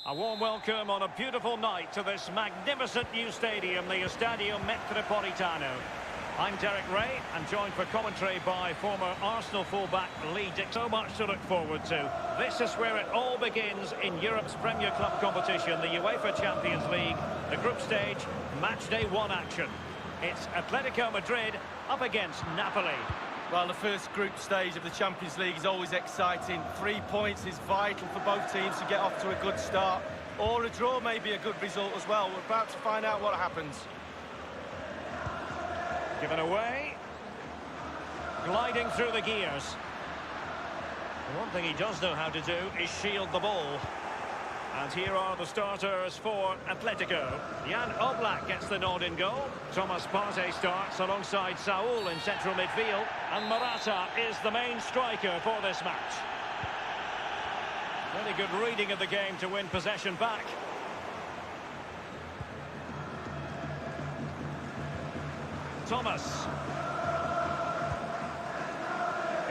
A warm welcome on a beautiful night to this magnificent new stadium, the Estadio Metropolitano. I'm Derek Ray, and joined for commentary by former Arsenal fullback Lee Dick. So much to look forward to. This is where it all begins in Europe's Premier Club competition, the UEFA Champions League, the group stage, match day 1 action. It's Atletico Madrid up against Napoli. Well, the first group stage of the Champions League is always exciting. 3 points is vital for both teams to get off to a good start. Or a draw may be a good result as well. We're about to find out what happens. Given away. Gliding through the gears. The one thing he does know how to do is shield the ball. And here are the starters for Atletico. Jan Oblak gets the nod in goal. Thomas Partey starts alongside Saul in central midfield. And Morata is the main striker for this match. Very good reading of the game to win possession back. Thomas.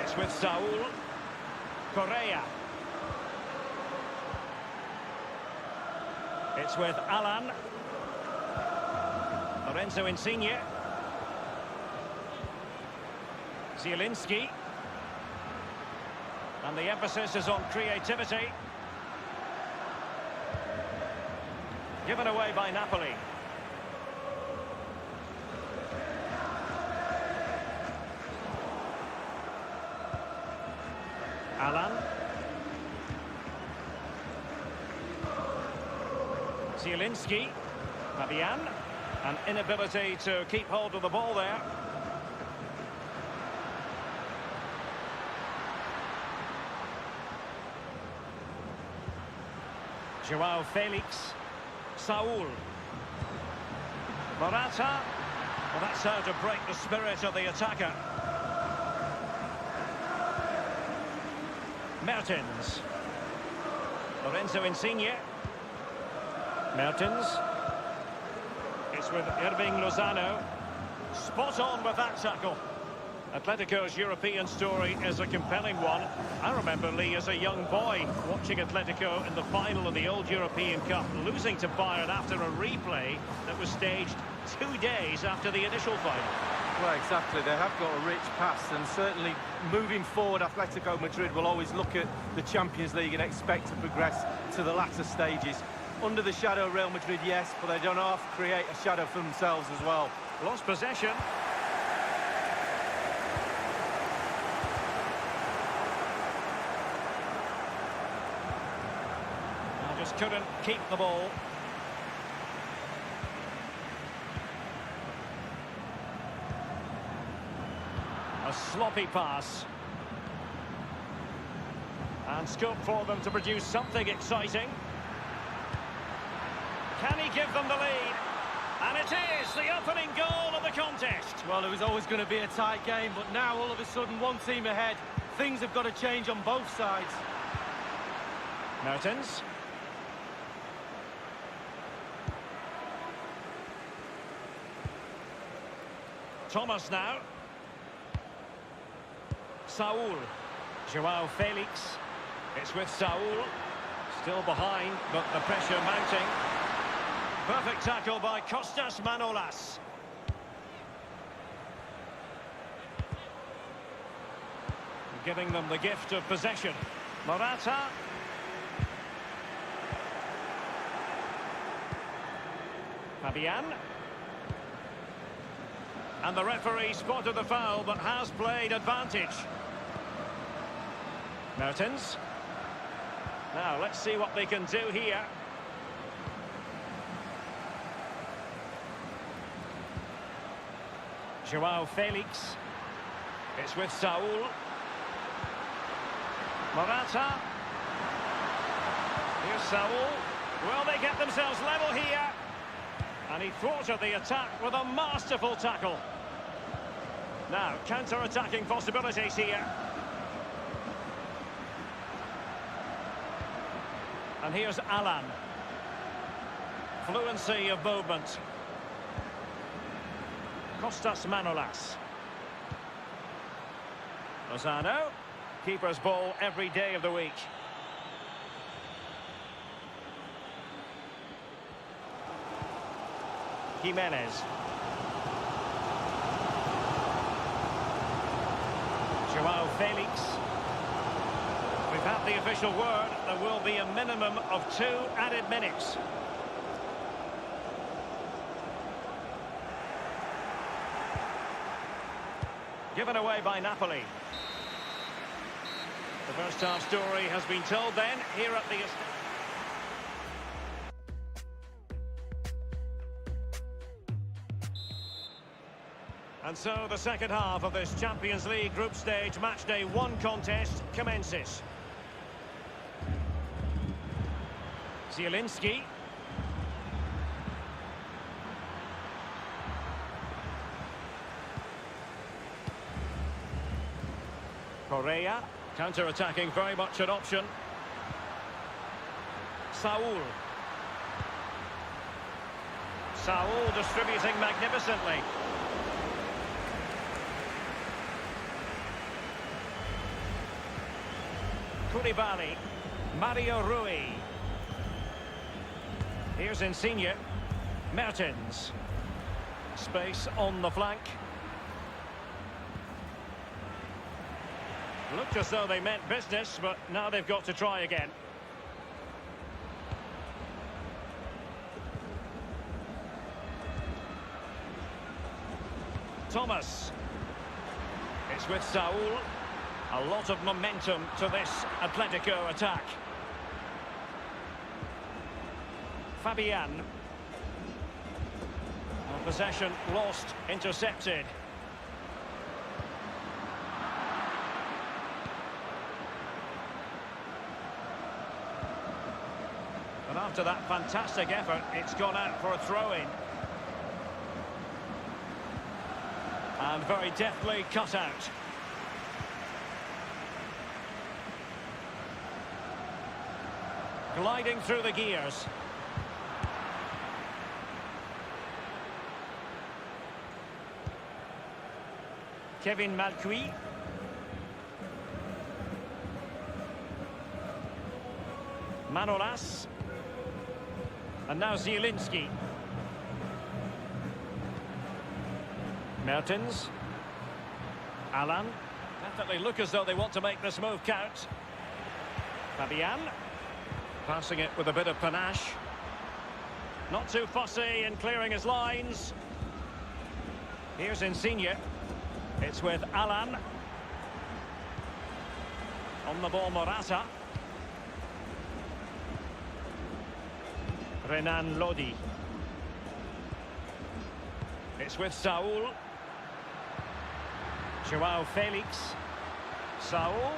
It's with Saul. Correa. It's with Alan. Lorenzo Insigne. Zielinski. And the emphasis is on creativity. Given away by Napoli. Alan. Zielinski. Fabian. An inability to keep hold of the ball there. Joao Felix. Saul. Morata. Well, that's how to break the spirit of the attacker. Mertens. Lorenzo Insigne. Mertens. It's with Irving Lozano. Spot on with that tackle. Atletico's European story is a compelling one. I remember, Lee, as a young boy, watching Atletico in the final of the old European Cup, losing to Bayern after a replay that was staged 2 days after the initial final. Well, exactly. They have got a rich past, and certainly moving forward, Atletico Madrid will always look at the Champions League and expect to progress to the latter stages. Under the shadow of Real Madrid, yes, but they don't have to create a shadow for themselves as well. Lost possession. Just couldn't keep the ball. A sloppy pass. And scope for them to produce something exciting. Can he give them the lead? And it is the opening goal of the contest. Well, it was always going to be a tight game, but now all of a sudden one team ahead. Things have got to change on both sides. Mertens. Thomas now. Saul. Joao Felix. It's with Saul. Still behind, but the pressure mounting. Perfect tackle by Kostas Manolas. Giving them the gift of possession. Morata. Fabian. And the referee spotted the foul, but has played advantage. Mertens. Now, let's see what they can do here. Joao Felix. It's with Saul. Morata. Here's Saul. Will they get themselves level here? And he thwarted the attack with a masterful tackle. Now, counter-attacking possibilities here. And here's Alan. Fluency of movement. Kostas Manolas. Lozano. Keeper's ball every day of the week. Jimenez. Joao Felix. We've had the official word. There will be a minimum of 2 added minutes. Given away by Napoli. The first half story has been told then, here at the... And so the second half of this Champions League group stage matchday 1 contest commences. Zielinski. Correa, counter-attacking, very much an option. Saul. Saul distributing magnificently. Koulibaly. Mario Rui. Here's Insigne. Mertens. Space on the flank. Looked as though they meant business, but now they've got to try again. Thomas. It's with Saul. A lot of momentum to this Atletico attack. Fabian. Possession lost, intercepted. But after that fantastic effort, it's gone out for a throw-in. And very deftly cut out. Gliding through the gears. Kevin Malcuit. Manolas. And now Zielinski. Mertens. Alan. Definitely look as though they want to make this move count. Fabian. Passing it with a bit of panache. Not too fussy in clearing his lines. Here's Insigne. It's with Alan. On the ball, Morata. Renan Lodi. It's with Saul. Joao Felix. Saul.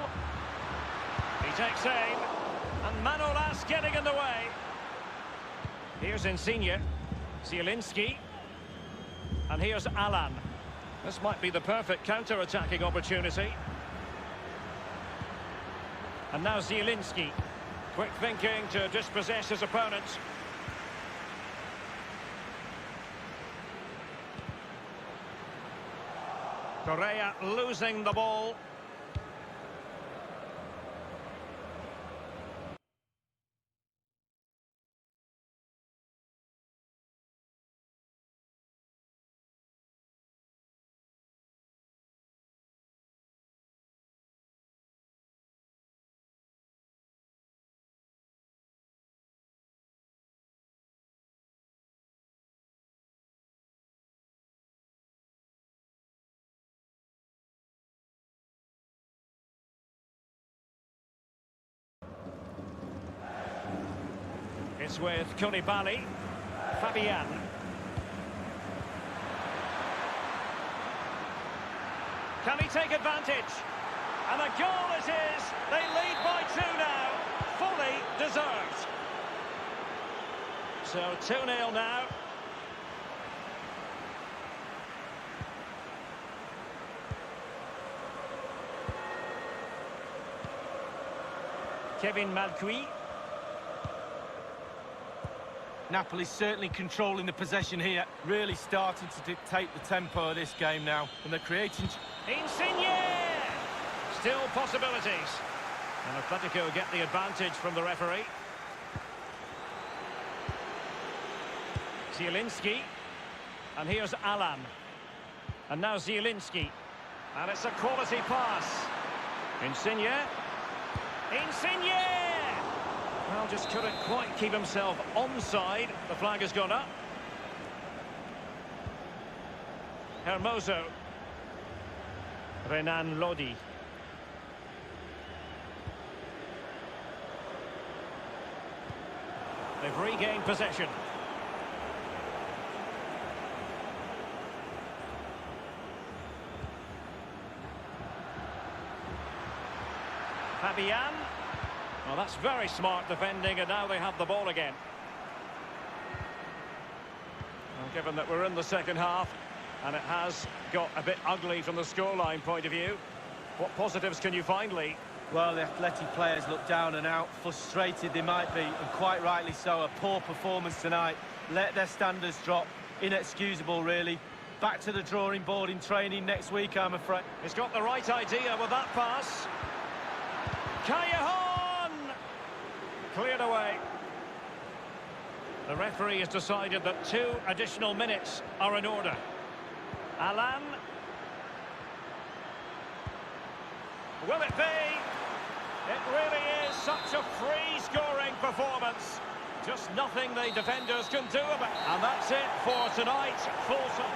He takes aim. And Manolas getting in the way. Here's Insigne. Zielinski. And here's Alan. This might be the perfect counter-attacking opportunity. And now Zielinski. Quick thinking to dispossess his opponent. Correa losing the ball. It's with Koulibaly. Fabian. Can he take advantage? And a goal it is. They lead by 2 now. Fully deserved. So 2-0 now. Kevin Malcuit. Napoli certainly controlling the possession here, really starting to dictate the tempo of this game now, and they're creating... Insigne! Still possibilities. And Atletico get the advantage from the referee. Zielinski. And here's Alan. And now Zielinski. And it's a quality pass. Insigne. Insigne! Well, just couldn't quite keep himself onside. The flag has gone up. Hermoso. Renan Lodi. They've regained possession. Fabian. Well, that's very smart defending, and now they have the ball again. Well, given that we're in the second half, and it has got a bit ugly from the scoreline point of view, what positives can you find, Lee? Well, the Athletic players look down and out, frustrated they might be, and quite rightly so. A poor performance tonight, let their standards drop, inexcusable really. Back to the drawing board in training next week, I'm afraid. He's got the right idea with that pass. Callejon! Cleared away. The referee has decided that 2 additional minutes are in order. Alan. Will it be? It really is such a free-scoring performance. Just nothing the defenders can do about it. And that's it for tonight. Full stop.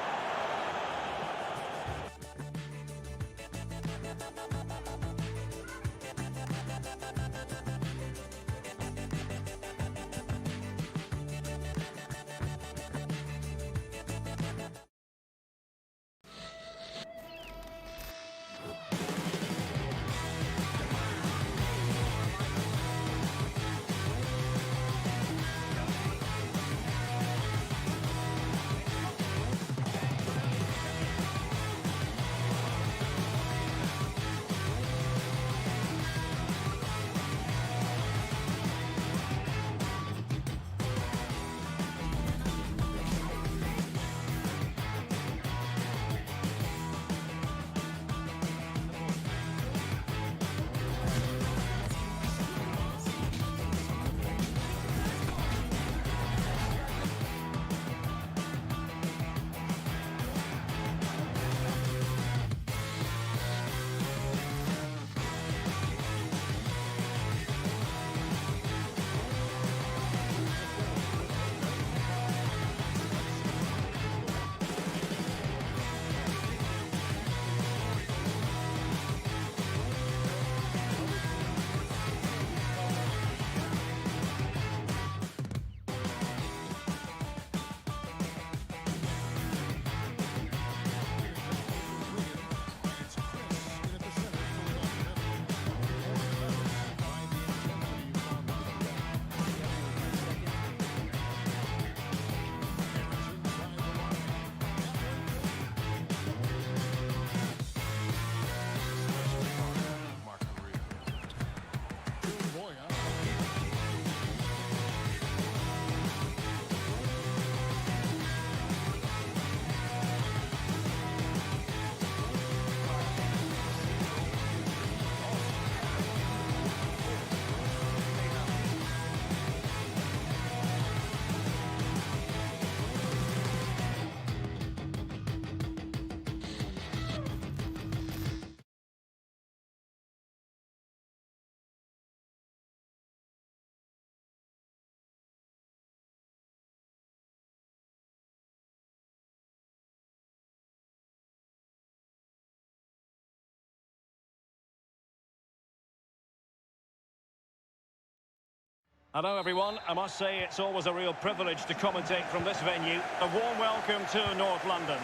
Hello everyone, I must say it's always a real privilege to commentate from this venue. A warm welcome to North London.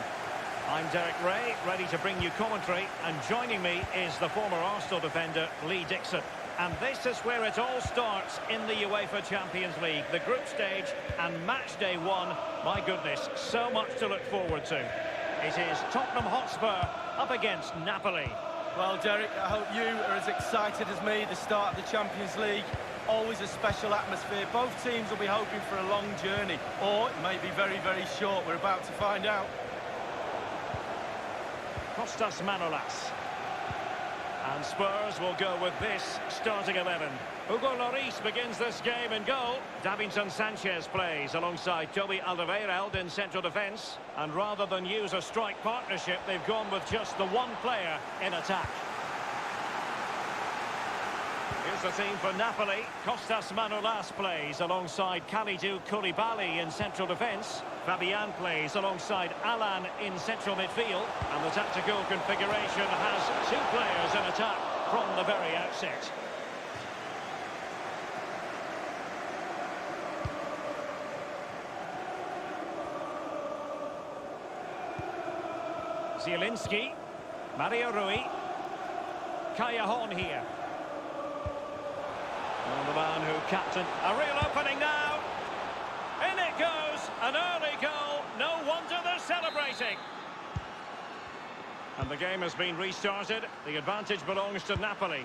I'm Derek Ray, ready to bring you commentary, and joining me is the former Arsenal defender Lee Dixon. And this is where it all starts in the UEFA Champions League, the group stage and match day 1. My goodness, so much to look forward to. It is Tottenham Hotspur up against Napoli. Well, Derek, I hope you are as excited as me. The start of the Champions League, always a special atmosphere. Both teams will be hoping for a long journey, or it may be very, very short. We're about to find out. Kostas Manolas. And Spurs will go with this starting 11. Hugo Lloris begins this game in goal. Davinson Sanchez plays alongside Toby Alderweireld in central defence. And rather than use a strike partnership, they've gone with just the one player in attack. Here's the team for Napoli. Kostas Manolas plays alongside Kalidou Koulibaly in central defence. Fabian plays alongside Alan in central midfield. And the tactical configuration has two players in attack from the very outset. Zielinski, Mario Rui, Callejon here. And the man who captained, a real opening now. In it goes, an early goal. No wonder they're celebrating. And the game has been restarted. The advantage belongs to Napoli.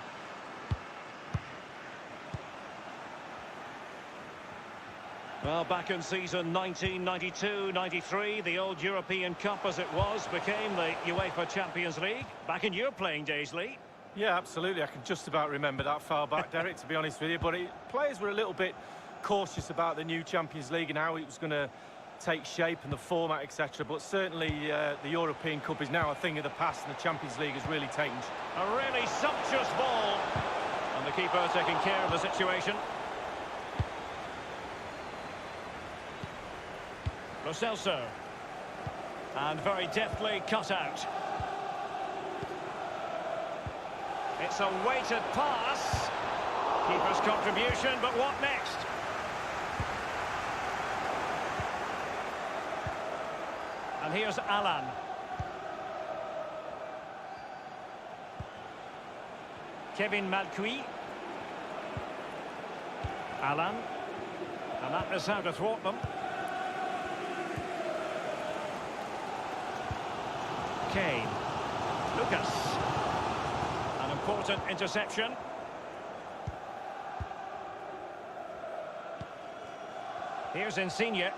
Well, back in season 1992-93, the old European Cup as it was became the UEFA Champions League. Back in your playing days, Lee. Yeah, absolutely. I can just about remember that far back, Derek, to be honest with you. But players were a little bit cautious about the new Champions League and how it was going to take shape and the format, etc. But certainly the European Cup is now a thing of the past, and the Champions League has really taken... A really sumptuous ball. And the keeper taking care of the situation. Lo Celso. And very deftly cut out. It's a weighted pass. Keeper's contribution, but what next? And here's Alan. Kevin Malcuit. Alan. And that is how to thwart them. Kane. Lucas. An important interception. Here's Insigne.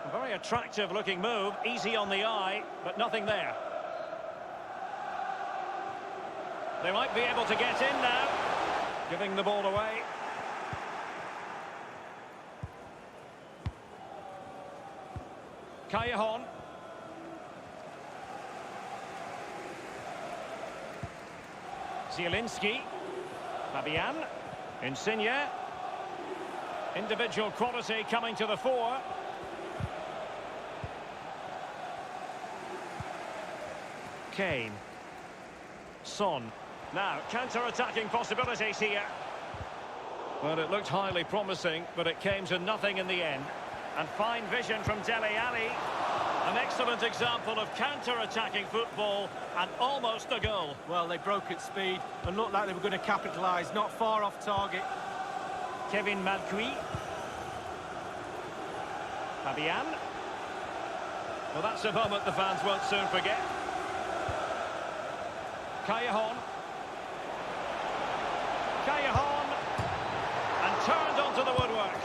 A very attractive looking move, easy on the eye, but nothing there. They might be able to get in now, giving the ball away. Callejon. Zielinski. Fabian. Insigne. Individual quality coming to the fore. Kane. Son. Now, counter-attacking possibilities here. Well, it looked highly promising, but it came to nothing in the end. And fine vision from Dele Alli. An excellent example of counter-attacking football and almost a goal. Well, they broke at speed and looked like they were going to capitalise. Not far off target. Kevin Malcuit. Fabian. Well, that's a moment the fans won't soon forget. Callejon. Callejon. And turned onto the woodwork.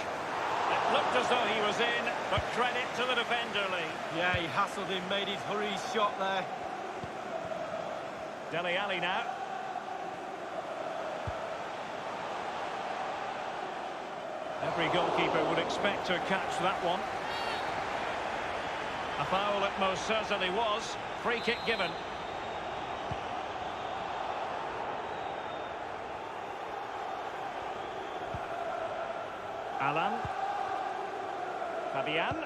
It looked as though he was in, but credit to the defender, Lee. Yeah, he hassled him, made his hurry shot there. Dele Alli now. Every goalkeeper would expect to catch that one. A foul it most certainly was. Free kick given. Alan. Fabian.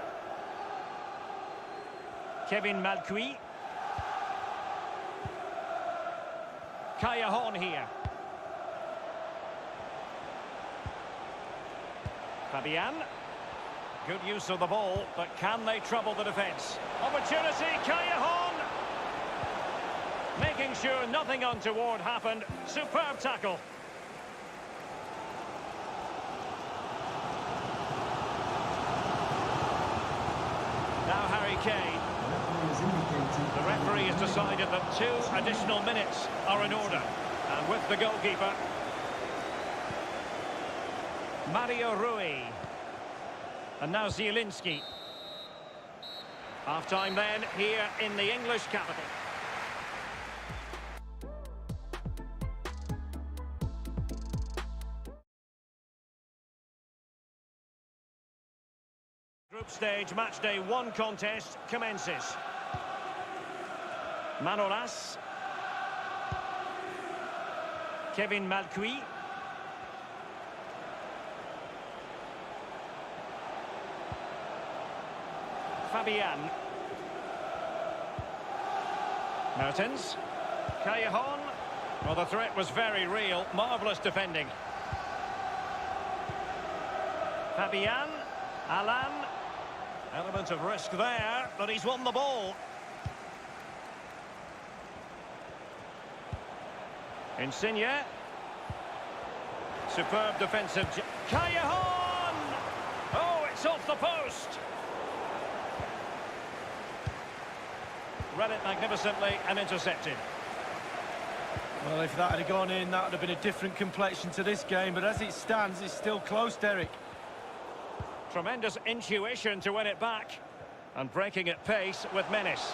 Kevin Malcuit. Callejon here. Fabian. Good use of the ball, but can they trouble the defence? Opportunity, Callejon! Making sure nothing untoward happened. Superb tackle. Now Harry Kane. The referee has decided that 2 additional minutes are in order. And with the goalkeeper, Mario Rui. And now Zielinski. Half-time then, here in the English capital. Group stage match day 1 contest commences. Manolas. Kevin Malcuit. Fabian. Mertens. Callejon. Well, the threat was very real. Marvellous defending. Fabian. Alan. Element of risk there, but he's won the ball. Insigne. Superb defensive. Callejon! Oh, it's off the post. Read it magnificently and intercepted. Well, if that had gone in, that would have been a different complexion to this game, but as it stands, it's still close, Derek. Tremendous intuition to win it back. And breaking at pace with menace.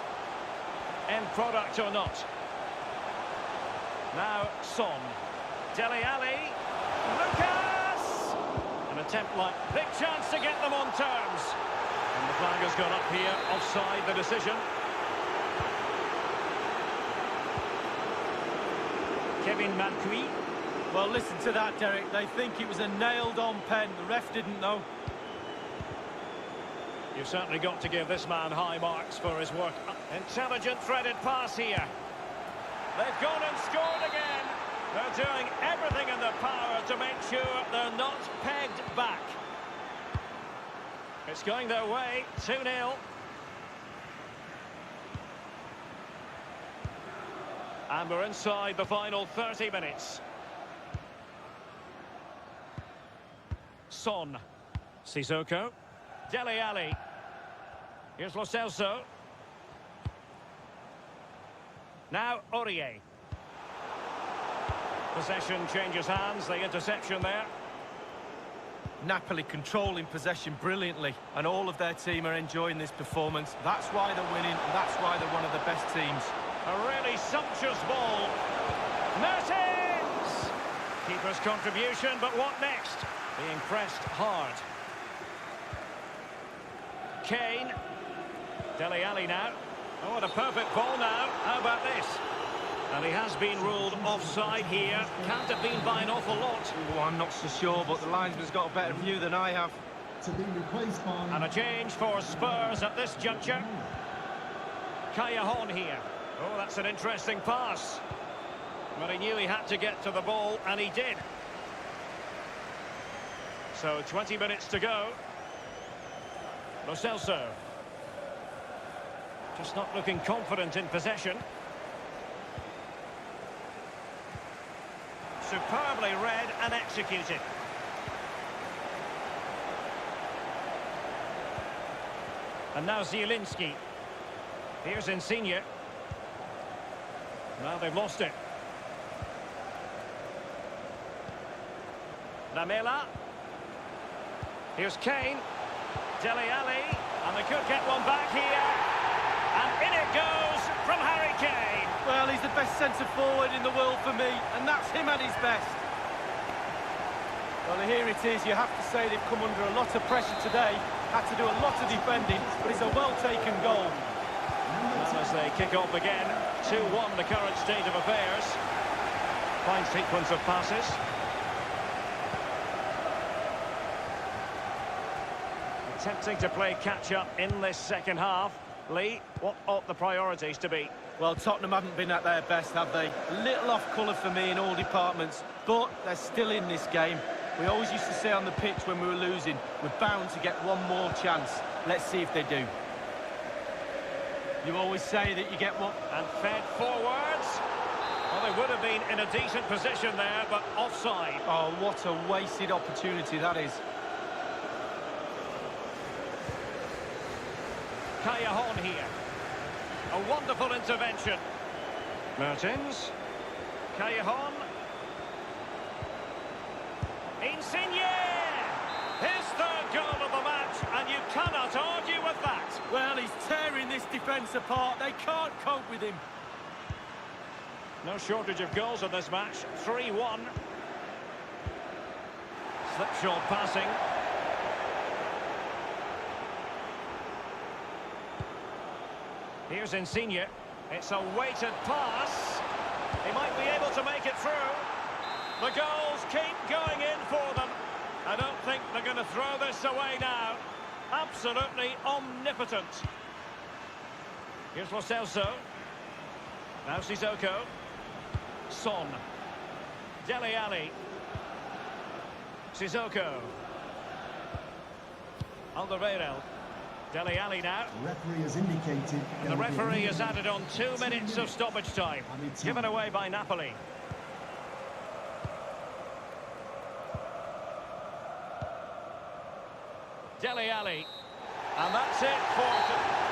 End product or not. Now, Son. Dele Alli. Lucas! An attempt like... Big chance to get them on terms. And the flag has gone up here. Offside the decision. Kevin Malcuit. Well, listen to that, Derek. They think it was a nailed-on pen. The ref didn't know. You've certainly got to give this man high marks for his work. Intelligent threaded pass here. They've gone and scored again. They're doing everything in their power to make sure they're not pegged back. It's going their way, 2-0. And we're inside the final 30 minutes. Son. Sissoko. Dele Alli. Here's Lo Celso. Now Aurier. Possession changes hands, the interception there. Napoli controlling possession brilliantly, and all of their team are enjoying this performance. That's why they're winning, and that's why they're one of the best teams. A really sumptuous ball. Mertens! Keeper's contribution, but what next? Being pressed hard. Kane. Dele Alli now. Oh, what a perfect ball now. How about this? And he has been ruled offside here. Can't have been by an awful lot. Oh, I'm not so sure, but the linesman's got a better view than I have. To be replaced by... And a change for Spurs at this juncture. Callejon here. Oh, that's an interesting pass. But he knew he had to get to the ball, and he did. So 20 minutes to go. Lo Celso. Just not looking confident in possession. Superbly read and executed. And now Zielinski. Here's Insigne. Now they've lost it. Lamela. Here's Kane. Dele Alli. And they could get one back here. And in it goes from Harry Kane. Well, he's the best centre-forward in the world for me, and that's him at his best. Well, here it is. You have to say they've come under a lot of pressure today. Had to do a lot of defending, but it's a well-taken goal. And as they kick off again, 2-1 the current state of affairs. Fine sequence of passes. Attempting to play catch-up in this second half. Lee, what ought the priorities to be? Well, Tottenham haven't been at their best, have they? A little off colour for me in all departments, but they're still in this game. We always used to say on the pitch when we were losing, we're bound to get one more chance. Let's see if they do. You always say that you get one... And fed forwards. Well, they would have been in a decent position there, but offside. Oh, what a wasted opportunity that is. Callejon here. A wonderful intervention. Mertens. Callejon. Insigne! His third goal of the match, and you cannot argue with that. Well, he's tearing this defence apart. They can't cope with him. No shortage of goals in this match. 3-1. Slipshod passing. Here's Insigne. It's a weighted pass. He might be able to make it through. The goals keep going in for them. I don't think they're going to throw this away now. Absolutely omnipotent. Here's Lo Celso. Now Sissoko. Son. Dele Alli. Sissoko. Alderweireld. Dele Alli now. The referee has indicated... The referee has added on 2 minutes of stoppage time. Given away by Napoli. Dele Alli. And that's it for...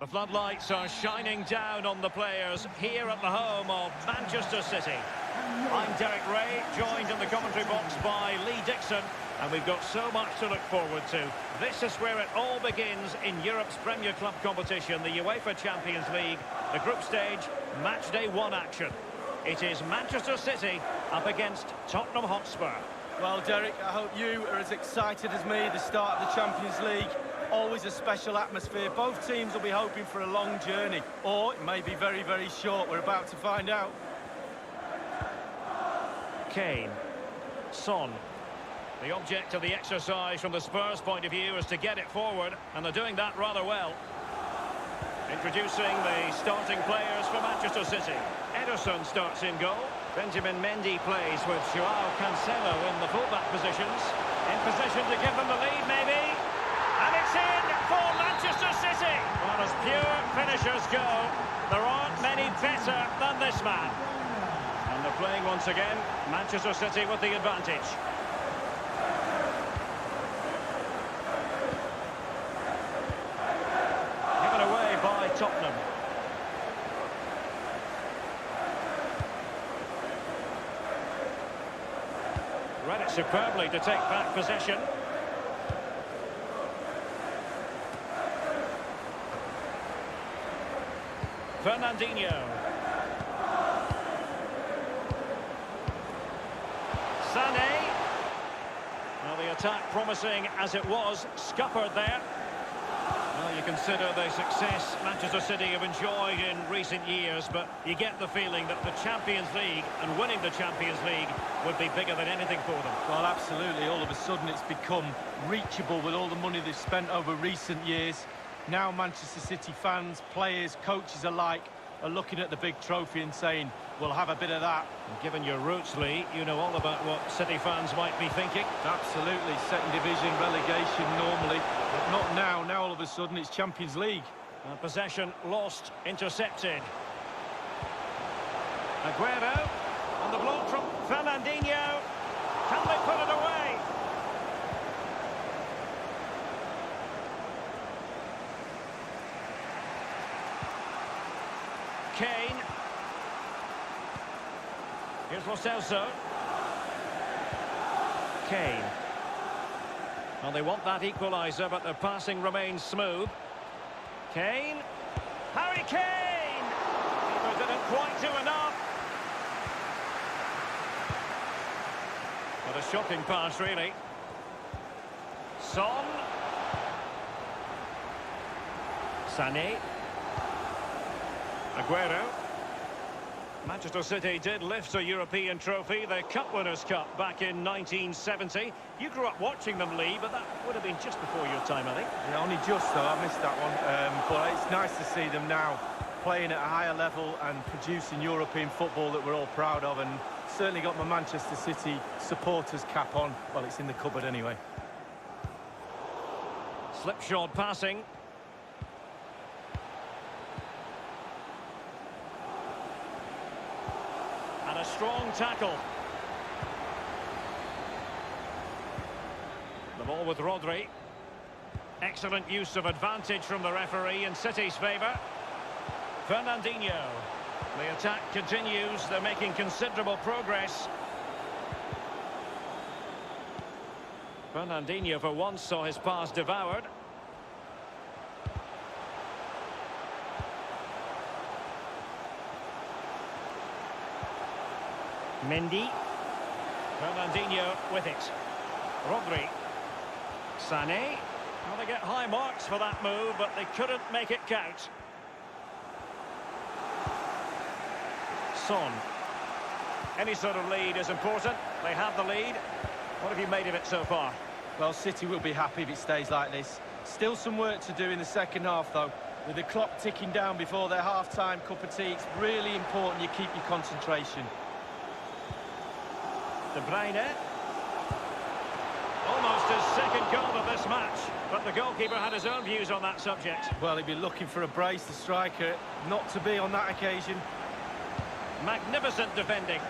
The floodlights are shining down on the players here at the home of Manchester City. I'm Derek Ray, joined in the commentary box by Lee Dixon, and we've got so much to look forward to. This is where it all begins in Europe's Premier Club competition, the UEFA Champions League, the group stage, match day 1 action. It is Manchester City up against Tottenham Hotspur. Well, Derek, I hope you are as excited as me. The start of the Champions League, always a special atmosphere. Both teams will be hoping for a long journey, or it may be very, very short. We're about to find out. Kane. Son. The object of the exercise from the Spurs' point of view is to get it forward, and they're doing that rather well. Introducing the starting players for Manchester City. Ederson starts in goal. Benjamin Mendy plays with Joao Cancelo in the fullback positions. In position to give them the lead, maybe. And it's in for Manchester City. Well, as pure finishers go, there aren't many better than this man. And they're playing once again. Manchester City with the advantage. Tottenham. Read it superbly to take back possession. Fernandinho. Sané. Well, the attack promising as it was, scuppered there. Well, you consider the success Manchester City have enjoyed in recent years, but you get the feeling that the Champions League and winning the Champions League would be bigger than anything for them. Well, absolutely. All of a sudden it's become reachable with all the money they've spent over recent years. Now Manchester City fans, players, coaches alike are looking at the big trophy and saying, we'll have a bit of that. And given your roots, Lee, you know all about what City fans might be thinking. Absolutely. Second division, relegation normally. But not now. Now all of a sudden it's Champions League. Possession lost, intercepted. Aguero on the block from Fernandinho. Can they put it away? Kane. Here's Lo Celso. Kane. Well, they want that equaliser, but their passing remains smooth. Kane. Harry Kane! Keeper didn't quite do enough. What a shocking pass, really. Son. Sané. Aguero. Manchester City did lift a European trophy, the Cup Winners' Cup, back in 1970. You grew up watching them, Lee, but that would have been just before your time, I think. Yeah, only just, though. I missed that one. But it's nice to see them now playing at a higher level and producing European football that we're all proud of, and certainly got my Manchester City supporters cap on. Well, it's in the cupboard anyway. Slipshod passing. And a strong tackle. The ball with Rodri. Excellent use of advantage from the referee in City's favour. Fernandinho. The attack continues. They're making considerable progress. Fernandinho for once saw his pass devoured. Mendy. Fernandinho with it. Rodri. Sané. Well, they get high marks for that move, but they couldn't make it count. Son. Any sort of lead is important. They have the lead. What have you made of it so far? Well, City will be happy if it stays like this. Still some work to do in the second half, though. With the clock ticking down before their half-time cup of tea, it's really important you keep your concentration. De Bruyne. Almost his second goal of this match, but the goalkeeper had his own views on that subject. Well, he'd be looking for a brace, the striker, not to be on that occasion. Magnificent defending.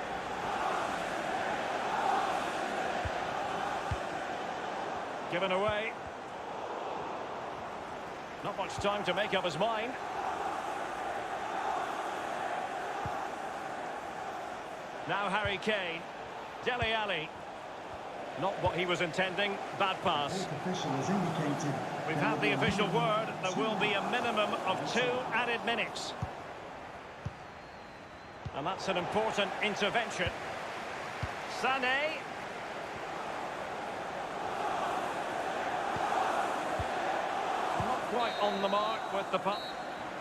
Given away. Not much time to make up his mind. Now Harry Kane. Dele Alli. Not what he was intending. Bad pass. We've had the official word. There will be a minimum of 2 added minutes. And that's an important intervention. Sané. Not quite on the mark with the puck.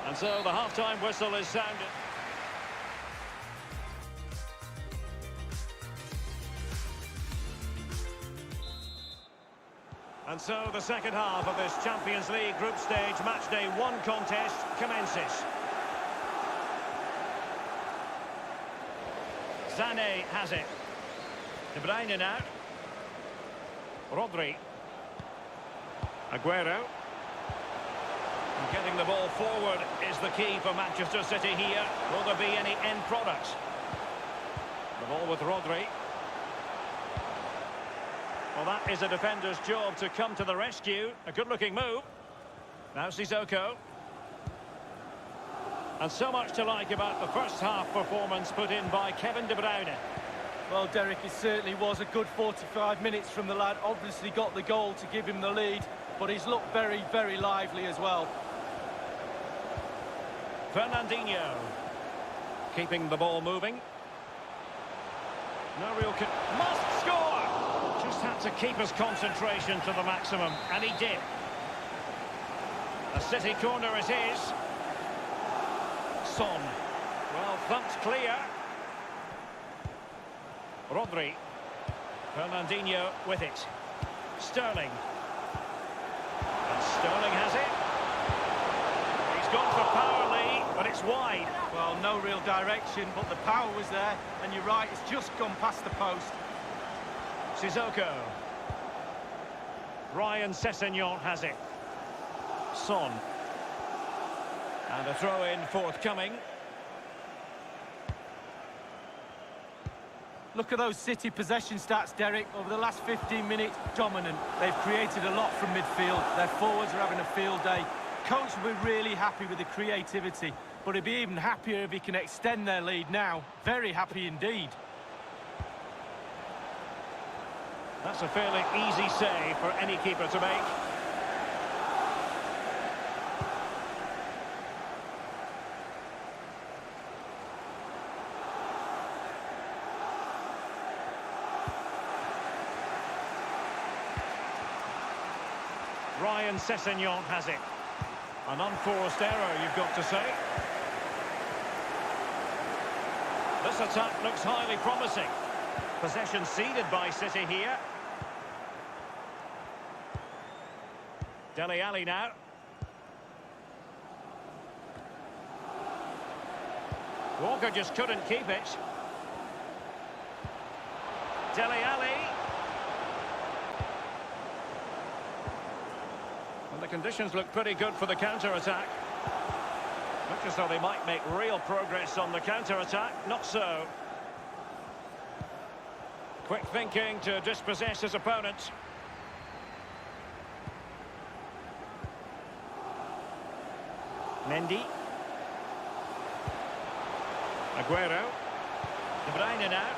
And so the half-time whistle is sounded. And so the second half of this Champions League group stage matchday 1 contest commences. Sané has it. De Bruyne now. Rodri. Aguero. And getting the ball forward is the key for Manchester City here. Will there be any end product? The ball with Rodri. Well, that is a defender's job to come to the rescue. A good-looking move. Now Sissoko. And so much to like about the first half performance put in by Kevin De Bruyne. Well, Derek, it certainly was a good 45 minutes from the lad. Obviously got the goal to give him the lead, but he's looked very, very lively as well. Fernandinho. Keeping the ball moving. No real... Must score! Just had to keep his concentration to the maximum, and he did. A City corner it is. Son. Well, thumped clear. Rodri. Fernandinho with it. Sterling. And Sterling has it. He's gone for power, Lee, but it's wide. Well, no real direction, but the power was there, and you're right, it's just gone past the post. Sissoko. Ryan Sessegnon has it. Son. And a throw-in forthcoming. Look at those City possession stats, Derek. Over the last 15 minutes, dominant. They've created a lot from midfield. Their forwards are having a field day. Coach will be really happy with the creativity, but he'll be even happier if he can extend their lead now. Very happy indeed. That's a fairly easy save for any keeper to make. Ryan Sessegnon has it. An unforced error, you've got to say. This attack looks highly promising. Possession ceded by City here. Dele Alli now. Walker just couldn't keep it. Dele Alli. And the conditions look pretty good for the counter-attack. Looks as though they might make real progress on the counter-attack. Not so. Quick thinking to dispossess his opponent. Mendy. Aguero. De Bruyne now.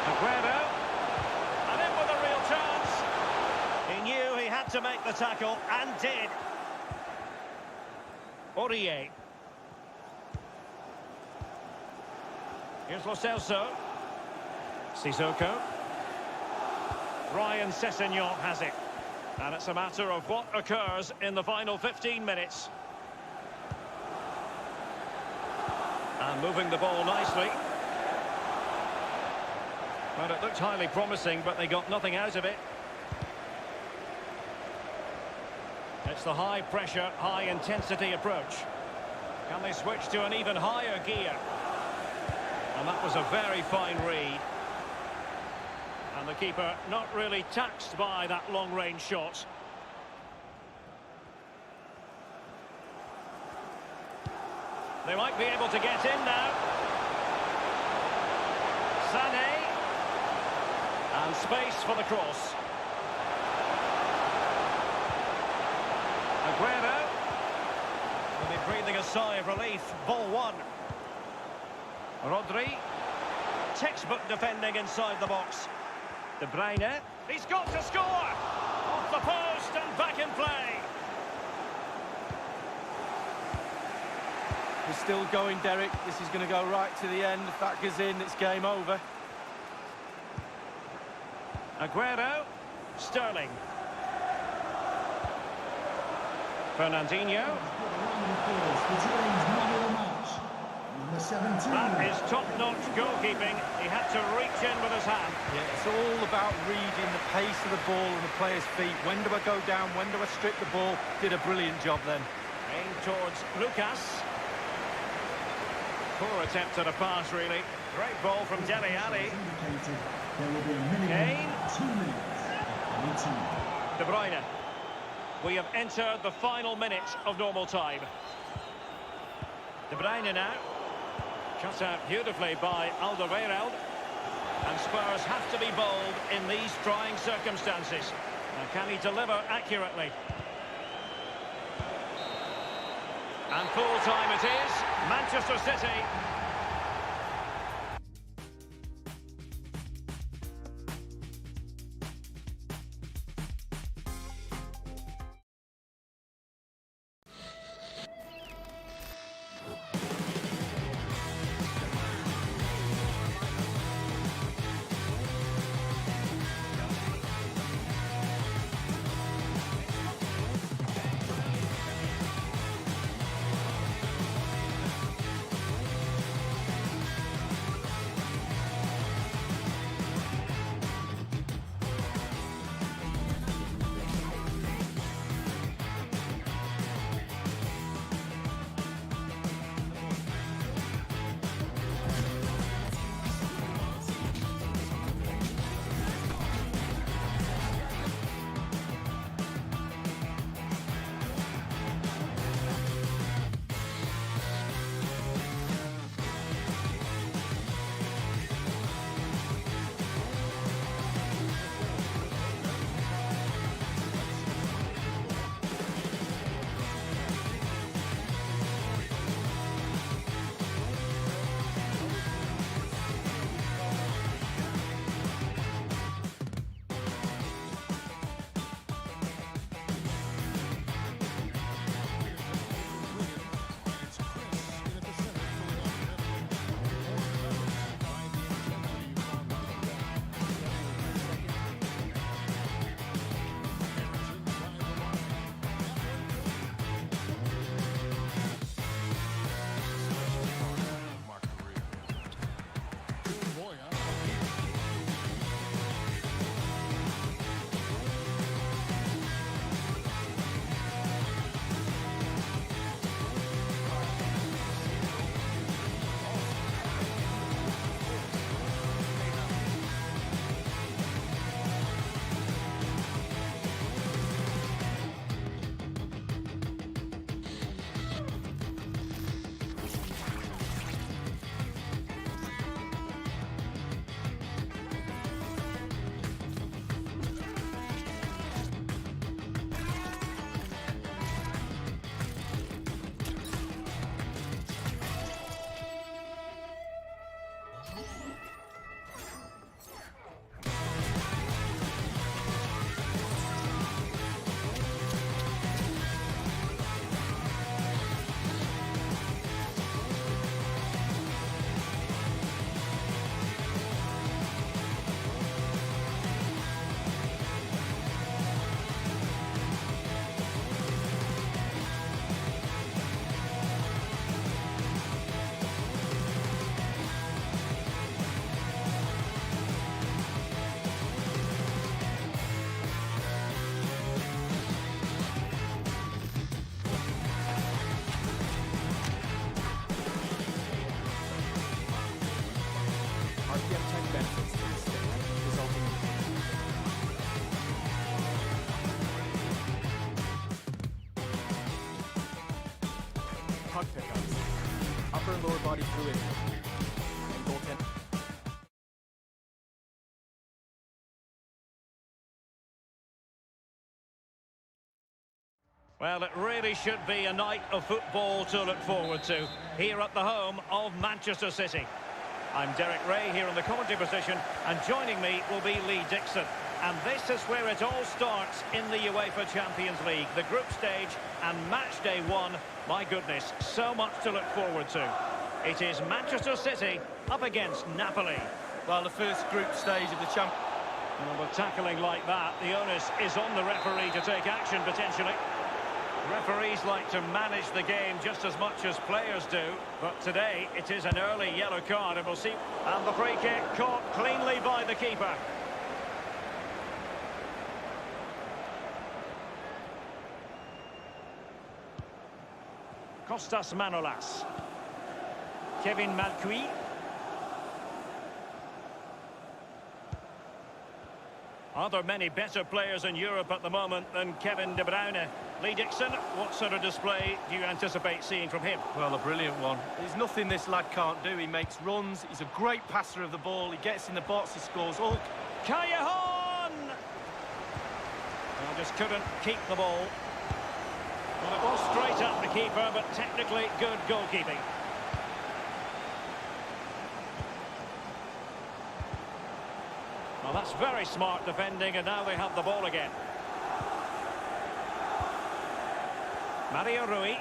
Aguero. And in with a real chance. He knew he had to make the tackle, and did. Aurier. Here's Lo Celso. Sissoko. Ryan Sessegnon has it. And it's a matter of what occurs in the final 15 minutes. And moving the ball nicely. Well, it looked highly promising, but they got nothing out of it. It's the high-pressure, high-intensity approach. Can they switch to an even higher gear? And that was a very fine read. And the keeper not really taxed by that long-range shot. They might be able to get in now. Sané. And space for the cross. Aguero. Will be breathing a sigh of relief. Ball one. Rodri. Textbook defending inside the box. De Bruyne. He's got to score! Off the post and back in play. We're still going, Derek. This is going to go right to the end. If that goes in, it's game over. Aguero. Sterling. Fernandinho. That is top-notch goalkeeping. He had to reach in with his hand. Yeah, it's all about reading the pace of the ball and the player's feet. When do I go down? When do I strip the ball? Did a brilliant job then. Aimed towards Lucas. Poor attempt at a pass, really. Great ball from Dele Alli. Kane. De Bruyne. We have entered the final minute of normal time. De Bruyne now. Cut out beautifully by Alderweireld. And Spurs have to be bold in these trying circumstances. Now, can he deliver accurately? And full time it is. Manchester City. puck pickups, upper and lower body fluidity, and goaltend. Well, it really should be a night of football to look forward to here at the home of Manchester City. I'm Derek Ray here in the commentary position, and joining me will be Lee Dixon. And this is where it all starts in the UEFA Champions League, the group stage and match day one. My goodness, so much to look forward to. It is Manchester City up against Napoli. Well, the first group stage of the Champions Well, with tackling like that, the onus is on the referee to take action potentially. Referees like to manage the game just as much as players do, but today it is an early yellow card, and we'll see. And the free kick caught cleanly by the keeper. Kostas Manolas. Kevin Malcuit. Are there many better players in Europe at the moment than Kevin De Bruyne? Lee Dixon, what sort of display do you anticipate seeing from him? Well, a brilliant one. There's nothing this lad can't do. He makes runs, he's a great passer of the ball, he gets in the box, he scores. Oh, Callejon! Well, just couldn't keep the ball. Well, it was straight up the keeper, but technically good goalkeeping. Well, that's very smart defending, and now they have the ball again. Mario Rui.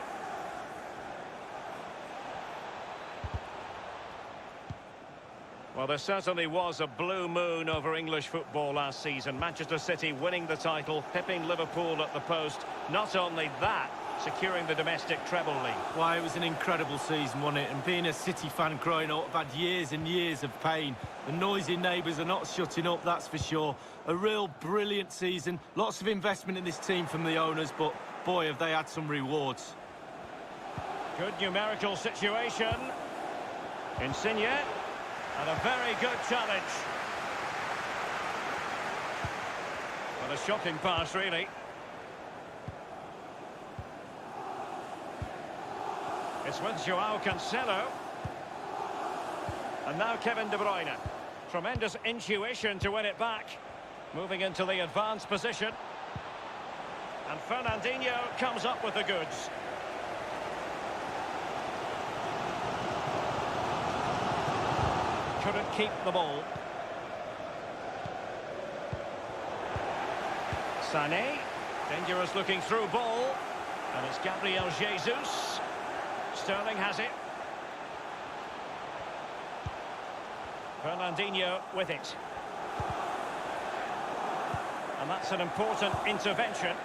Well, there certainly was a blue moon over English football last season. Manchester City winning the title, pipping Liverpool at the post. Not only that, securing the domestic treble league. Why, it was an incredible season, wasn't it? And being a City fan growing up, I've had years and years of pain. The noisy neighbours are not shutting up, that's for sure. A real brilliant season. Lots of investment in this team from the owners, but boy, have they had some rewards. Good numerical situation. Insigne. And a very good challenge. Well, a shocking pass, really. It's with Joao Cancelo. And now Kevin De Bruyne. Tremendous intuition to win it back. Moving into the advanced position. And Fernandinho comes up with the goods. Couldn't keep the ball. Sané. Dangerous looking through ball. And it's Gabriel Jesus. Sterling has it. Fernandinho with it. And that's an important intervention.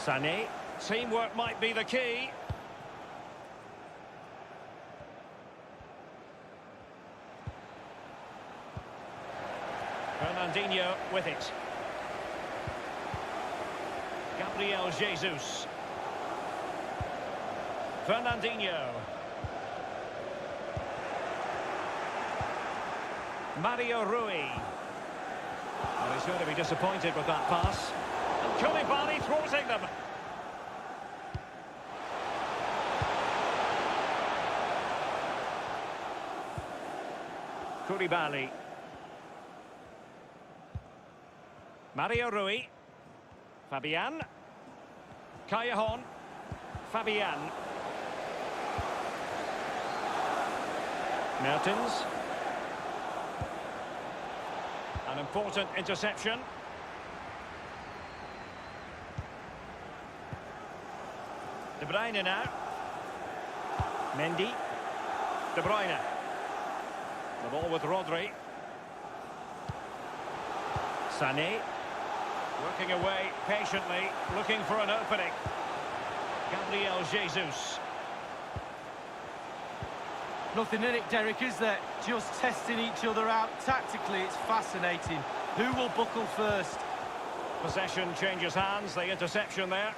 Sané. Teamwork might be the key. Fernandinho with it. Gabriel Jesus. Fernandinho. Mario Rui. Well, he's going to be disappointed with that pass. And Koulibaly thwarting them. Koulibaly. Mario Rui. Fabian. Callejon. Fabian. Mertens. An important interception. De Bruyne now. Mendy. De Bruyne. The ball with Rodri. Sané. Working away patiently, looking for an opening. Gabriel Jesus. Nothing in it, Derek, is there? Just testing each other out. Tactically, it's fascinating. Who will buckle first? Possession changes hands, the interception there.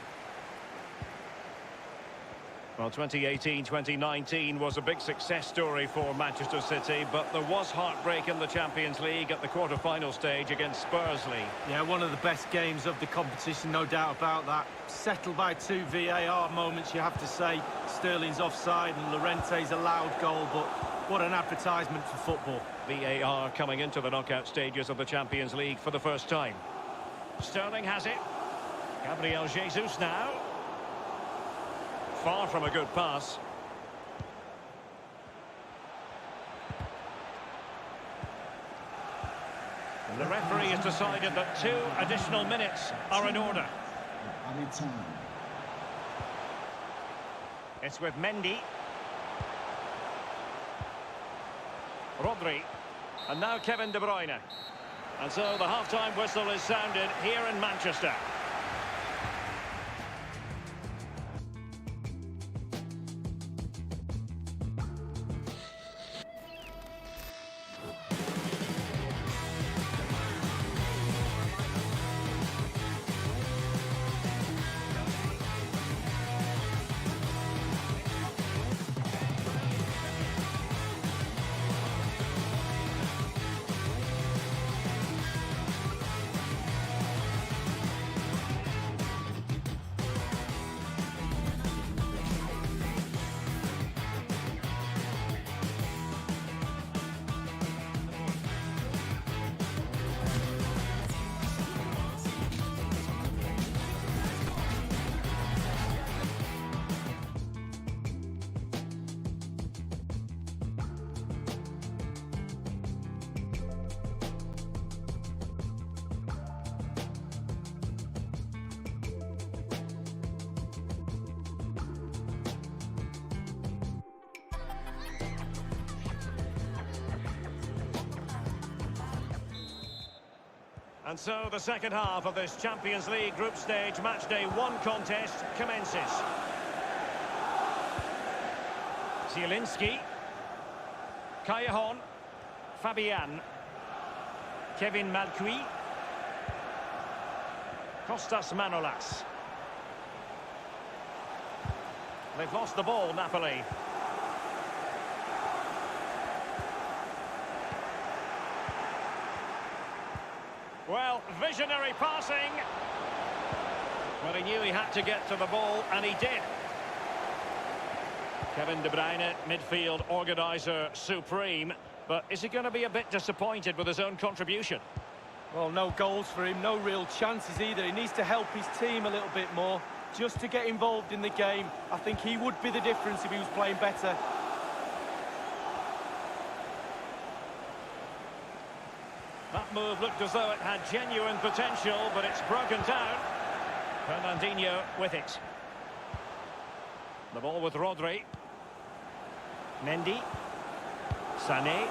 Well, 2018-2019 was a big success story for Manchester City, but there was heartbreak in the Champions League at the quarter-final stage against Spurs. Yeah, one of the best games of the competition, no doubt about that. Settled by 2 VAR moments, you have to say. Sterling's offside and Llorente's allowed goal, but what an advertisement for football. VAR coming into the knockout stages of the Champions League for the first time. Sterling has it. Gabriel Jesus now. Far from a good pass. And the referee has decided that 2 additional minutes are in order. It's with Mendy. Rodri. And now Kevin De Bruyne. And so the half-time whistle is sounded here in Manchester. And so the second half of this Champions League group stage match day 1 contest commences. Zielinski. Callejon. Fabian. Kevin Malcuit. Kostas Manolas. They've lost the ball, Napoli. Well, visionary passing. Well, he knew he had to get to the ball, and he did. Kevin De Bruyne, midfield organiser supreme. But is he going to be a bit disappointed with his own contribution? Well, no goals for him, no real chances either. He needs to help his team a little bit more, just to get involved in the game. I think he would be the difference if he was playing better. That move looked as though it had genuine potential, but it's broken down. Fernandinho with it. The ball with Rodri. Mendy. Sané.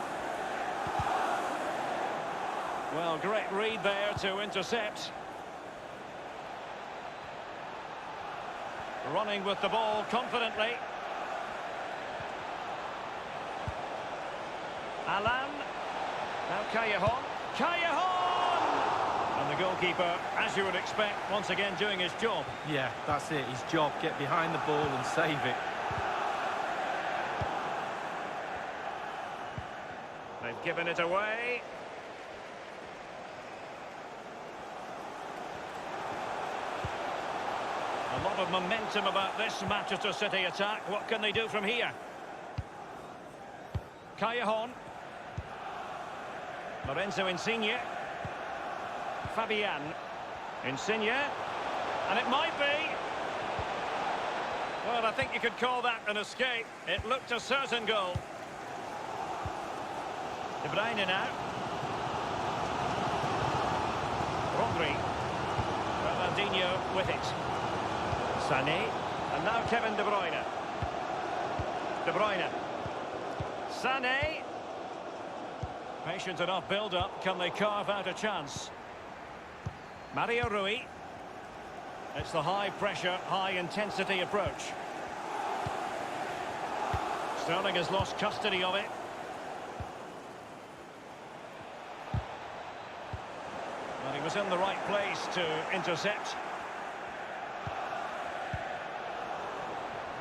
Well, great read there to intercept. Running with the ball confidently. Alan. Now Callejon. Callejon! And the goalkeeper, as you would expect, once again doing his job. Yeah, that's it, his job. Get behind the ball and save it. They've given it away. A lot of momentum about this Manchester City attack. What can they do from here? Callejon. Lorenzo Insigne. Fabian. Insigne. And it might be. Well, I think you could call that an escape. It looked a certain goal. De Bruyne now. Rodri. Fernandinho with it. Sané. And now Kevin De Bruyne. De Bruyne. Sané. Patient enough build-up. Can they carve out a chance? Mario Rui. It's the high-pressure, high-intensity approach. Sterling has lost custody of it. Well, he was in the right place to intercept.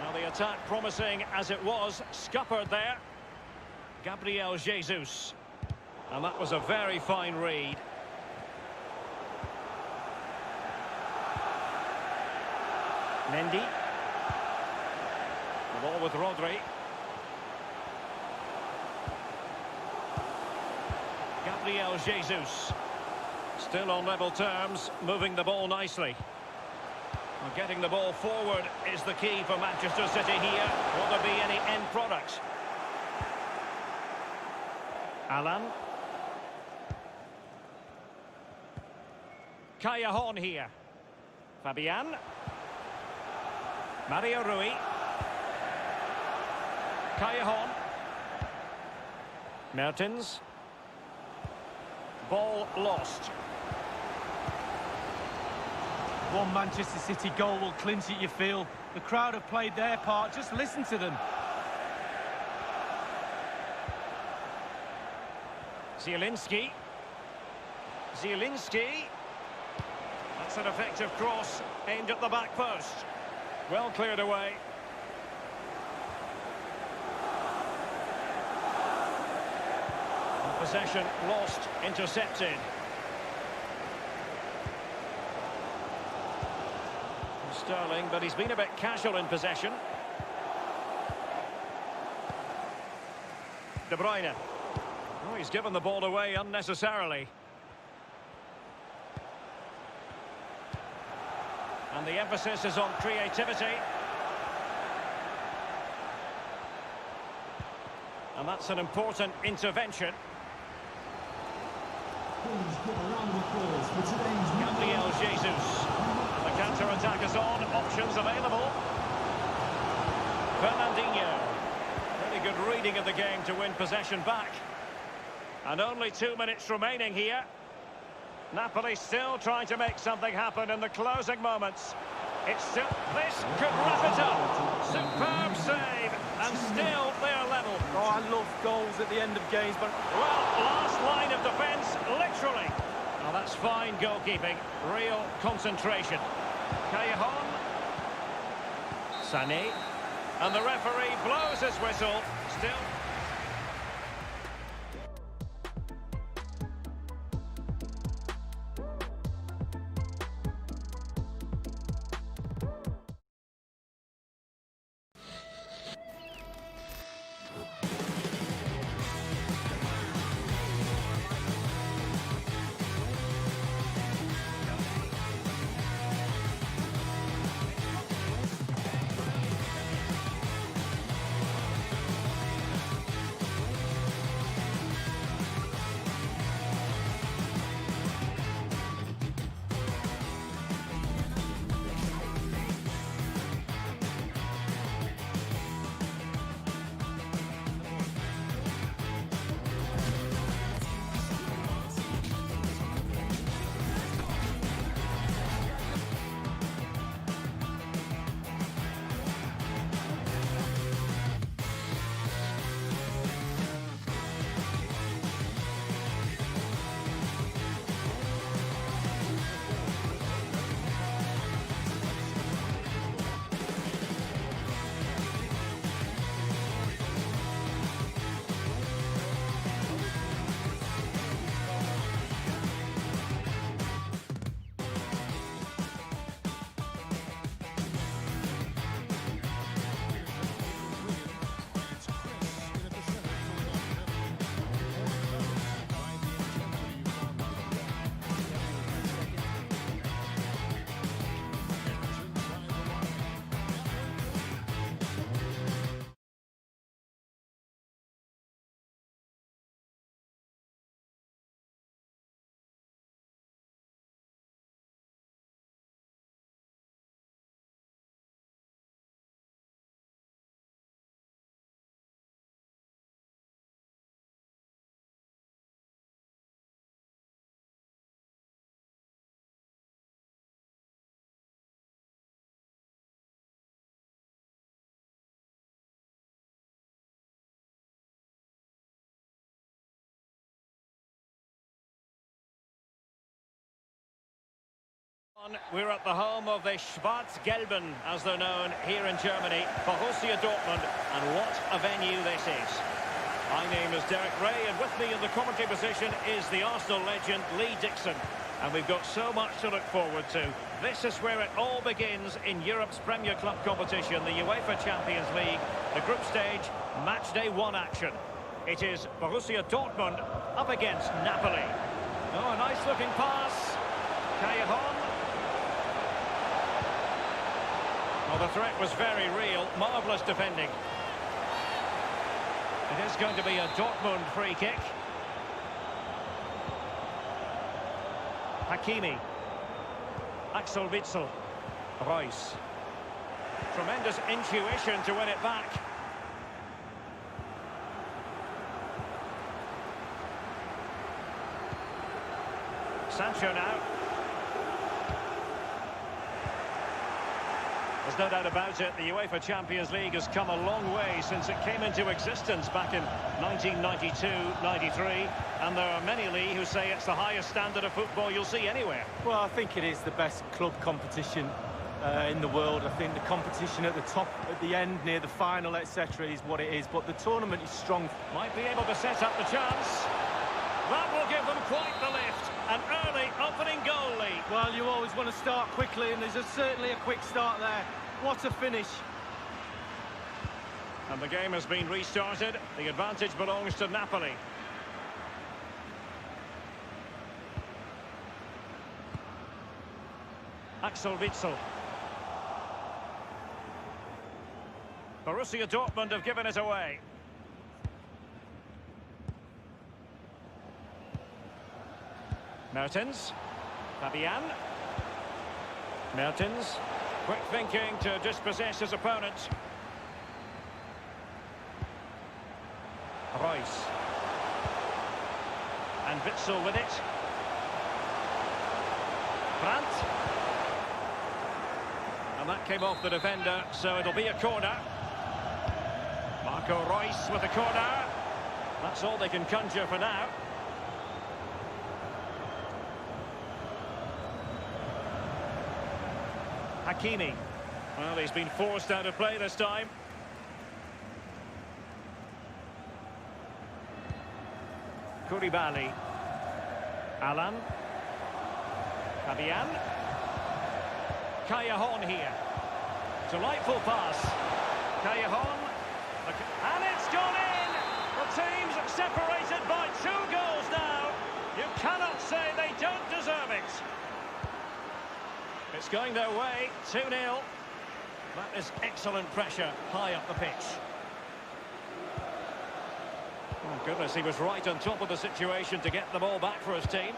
Now the attack promising as it was, scuppered there. Gabriel Jesus. And that was a very fine read. Mendy. The ball with Rodri. Gabriel Jesus. Still on level terms, moving the ball nicely. Well, getting the ball forward is the key for Manchester City here. Will there be any end product? Alan. Callejon here. Fabian. Mario Rui. Callejon. Mertens. Ball lost. One Manchester City goal will clinch it, you feel. The crowd have played their part. Just listen to them. Zielinski. Zielinski. That's an effective cross aimed at the back post. Well cleared away. And possession lost, intercepted. Sterling, but he's been a bit casual in possession. De Bruyne. Oh, he's given the ball away unnecessarily. And the emphasis is on creativity. And that's an important intervention. Gabriel Jesus. And the counter-attack is on. Options available. Fernandinho. Very good reading of the game to win possession back. And only 2 minutes remaining here. Napoli still trying to make something happen in the closing moments. It's still... This could wrap it up. Superb save, and still they're level. Oh, I love goals at the end of games, but... Well, last line of defence, literally. Now that's fine goalkeeping, real concentration. Callejon. Sané. And the referee blows his whistle. Still... We're at the home of the Schwarz-Gelben, as they're known here in Germany, Borussia Dortmund, and what a venue this is. My name is Derek Ray, and with me in the commentary position is the Arsenal legend Lee Dixon. And we've got so much to look forward to. This is where it all begins in Europe's Premier Club competition, the UEFA Champions League, the group stage, match day 1 action. It is Borussia Dortmund up against Napoli. Oh, a nice looking pass. Callejon. Well, the threat was very real. Marvellous defending. It is going to be a Dortmund free kick. Hakimi. Axel Witsel. Reus. Tremendous intuition to win it back. Sancho now. There's no doubt about it, the UEFA Champions League has come a long way since it came into existence back in 1992-93, and there are many, Lee, who say it's the highest standard of football you'll see anywhere. Well, I think it is the best club competition in the world. I think the competition at the top, at the end, near the final, etc. is what it is, but the tournament is strong. Might be able to set up the chance. That will give them quite the lift. An early opening goal lead. Well, you always want to start quickly, and there's certainly a quick start there. What a finish. And the game has been restarted. The advantage belongs to Napoli. Axel Witsel. Borussia Dortmund have given it away. Mertens. Fabian. Mertens. Quick thinking to dispossess his opponent. Reus. And Witsel with it. Brandt. And that came off the defender, so it'll be a corner. Marco Reus with the corner. That's all they can conjure for now. Hakimi. Well, he's been forced out of play this time. Koulibaly. Alan. Fabian. Callejon here. Delightful pass. Callejon. And it's gone in! The team's separated by 2 goals now. You cannot say they don't deserve it. It's going their way, 2-0. That is excellent pressure high up the pitch. Oh, goodness, he was right on top of the situation to get the ball back for his team.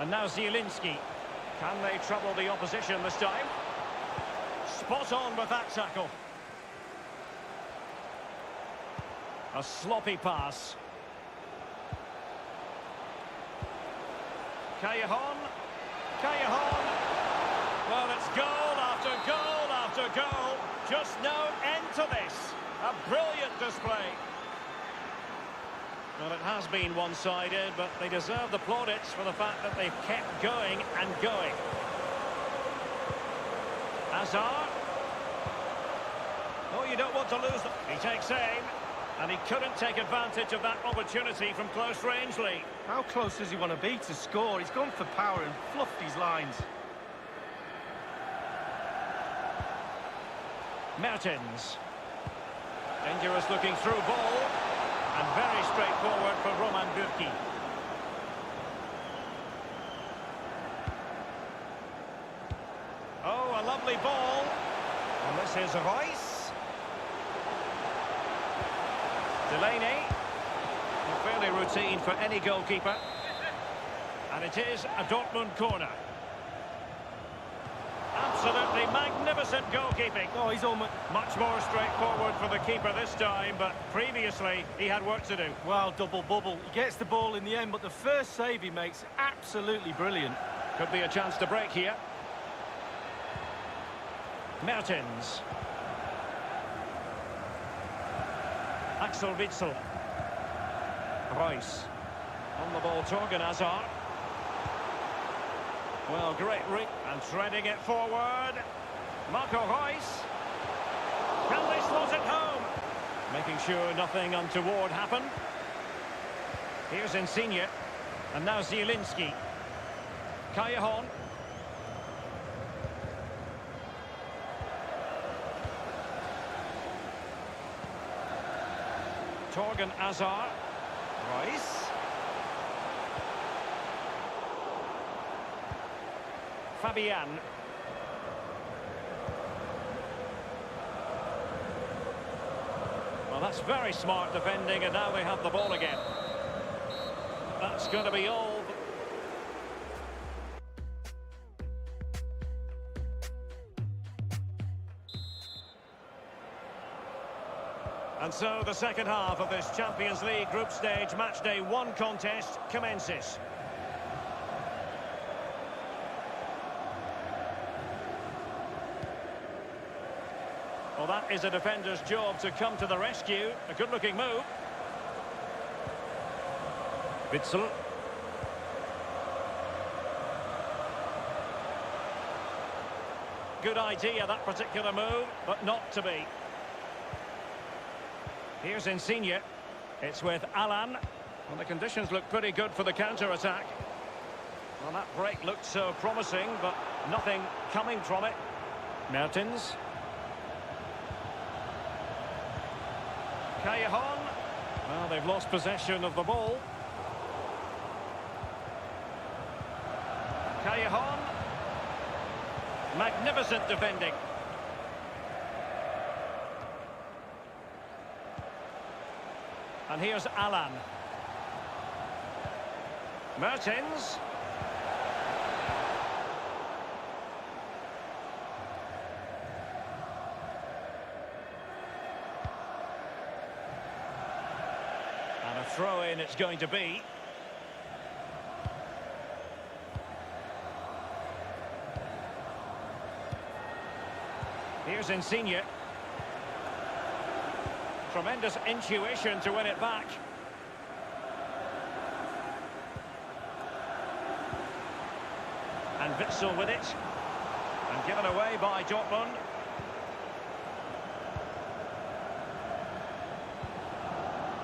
And now Zielinski. Can they trouble the opposition this time? Spot on with that tackle. A sloppy pass. Callejon. Callejon. Well, it's goal after goal after goal. Just no end to this. A brilliant display. Well, it has been one-sided, but they deserve the plaudits for the fact that they've kept going and going. Hazard. Oh, you don't want to lose them. He takes aim, and he couldn't take advantage of that opportunity from close range, Lee. How close does he want to be to score? He's gone for power and fluffed his lines. Mertens. Dangerous looking through ball. And very straightforward for Roman Bürki. Oh, a lovely ball. And this is Reus. Delaney. Fairly routine for any goalkeeper. And it is a Dortmund corner. Absolutely magnificent goalkeeping. Oh, he's almost... Much more straightforward for the keeper this time, but previously he had work to do. Well, double bubble. He gets the ball in the end, but the first save he makes, absolutely brilliant. Could be a chance to break here. Mertens. Axel Witsel. Reus. On the ball, Torgan Hazard. Well, great reach and threading it forward. Marco Reus. Can they slot it home? Making sure nothing untoward happened. Here's Insigne. And now Zielinski. Callejon. Torgan Hazard. Reus. Fabian. Well, that's very smart defending, and now they have the ball again. That's going to be all. And so the second half of this Champions League group stage matchday 1 contest commences. Well, that is a defender's job to come to the rescue. A good-looking move. Witsel. Good idea, that particular move, but not to be. Here's Insigne. It's with Alan. Well, the conditions look pretty good for the counter-attack. Well, that break looked so promising, but nothing coming from it. Mertens. Callejon. Well, they've lost possession of the ball. Callejon. Magnificent defending. And here's Alan. Mertens. And a throw-in it's going to be. Here's Insigne. Tremendous intuition to win it back. And Witsel with it. And given away by Dortmund.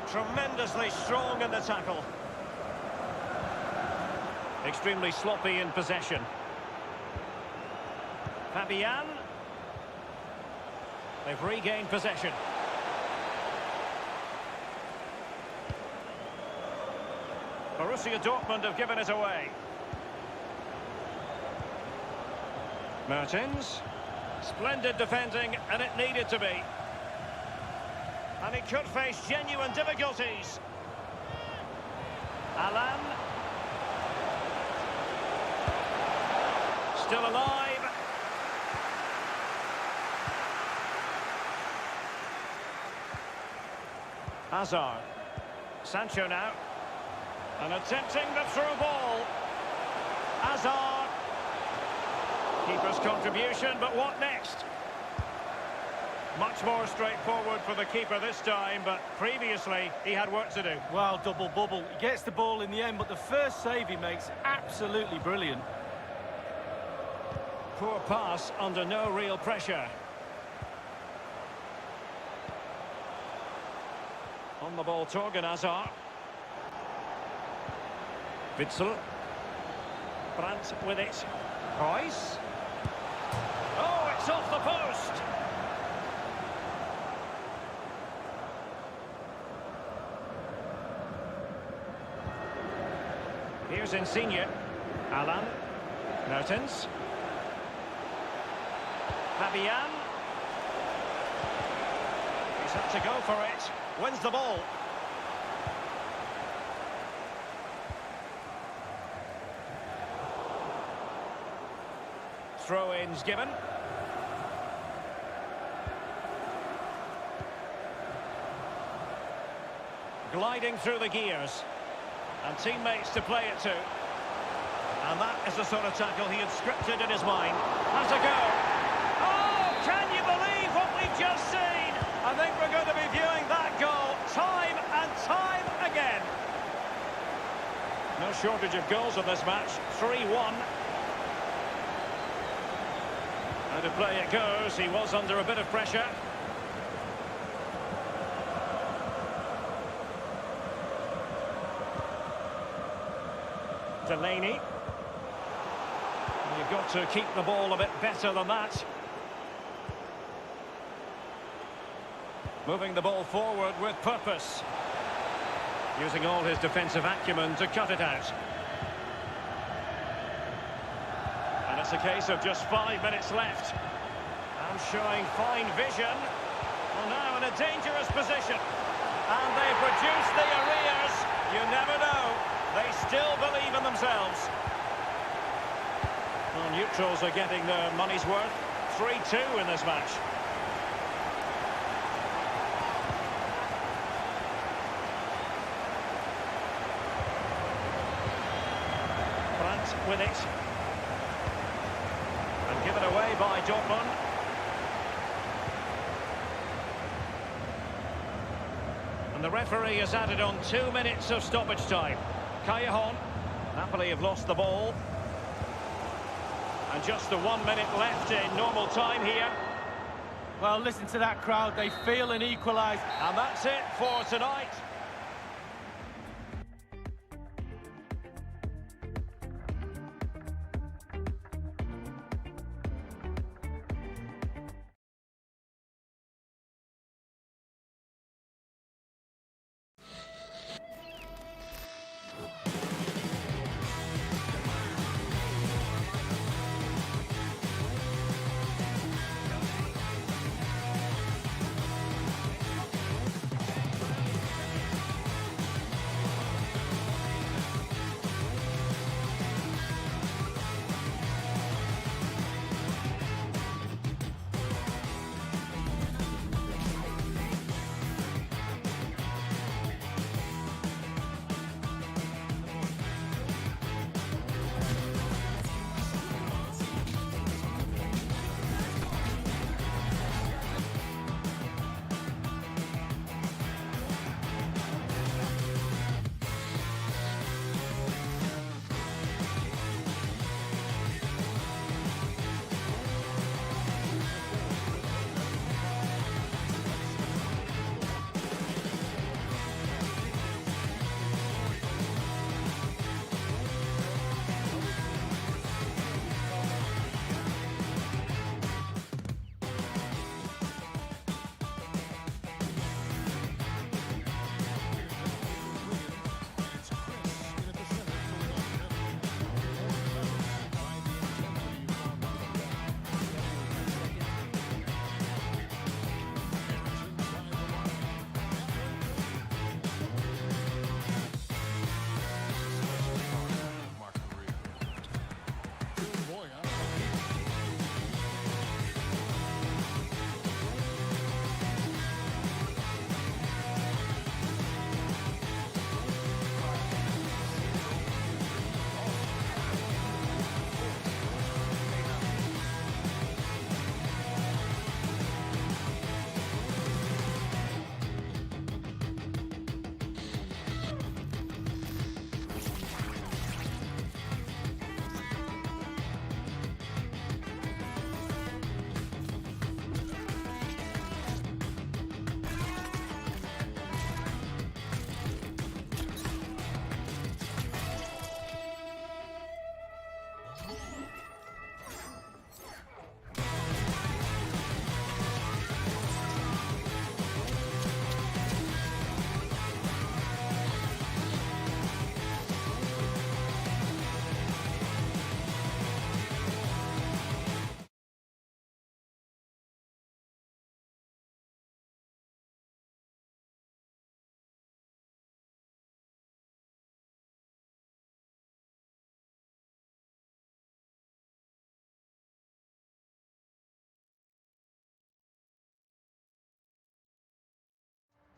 Tremendously strong in the tackle. Extremely sloppy in possession. Fabian. They've regained possession. Borussia Dortmund have given it away. Mertens. Splendid defending, and it needed to be. And it could face genuine difficulties. Alan. Still alive. Hazard. Sancho now. And attempting the through ball. Hazard. Keeper's contribution, but what next? Much more straightforward for the keeper this time, but previously he had work to do. Well, double bubble. He gets the ball in the end, but the first save he makes, absolutely brilliant. Poor pass under no real pressure. On the ball, Torgan Hazard. Witsel. Brandt with it. Royce. Oh, it's off the post. Here's Insigne. Alan. Mertens. Fabian. He's had to go for it. Wins the ball. Throw-ins given. Gliding through the gears. And teammates to play it to. And that is the sort of tackle he had scripted in his mind. Has a go. Oh, can you believe what we've just seen? I think we're going to be viewing that goal time and time again. No shortage of goals in this match. 3-1. And to play it goes. He was under a bit of pressure. Delaney. You've got to keep the ball a bit better than that. Moving the ball forward with purpose. Using all his defensive acumen to cut it out. And it's a case of just 5 minutes left. And showing fine vision. Well, now in a dangerous position. And they produce the arrears. You never know. They still believe in themselves. Well, neutrals are getting their money's worth. 3-2 in this match. Brandt with it. And given away by Dortmund. And the referee has added on 2 minutes of stoppage time. Callejon. Napoli have lost the ball. And just the 1 minute left in normal time here. Well, listen to that crowd. They feel and equalise. And that's it for tonight.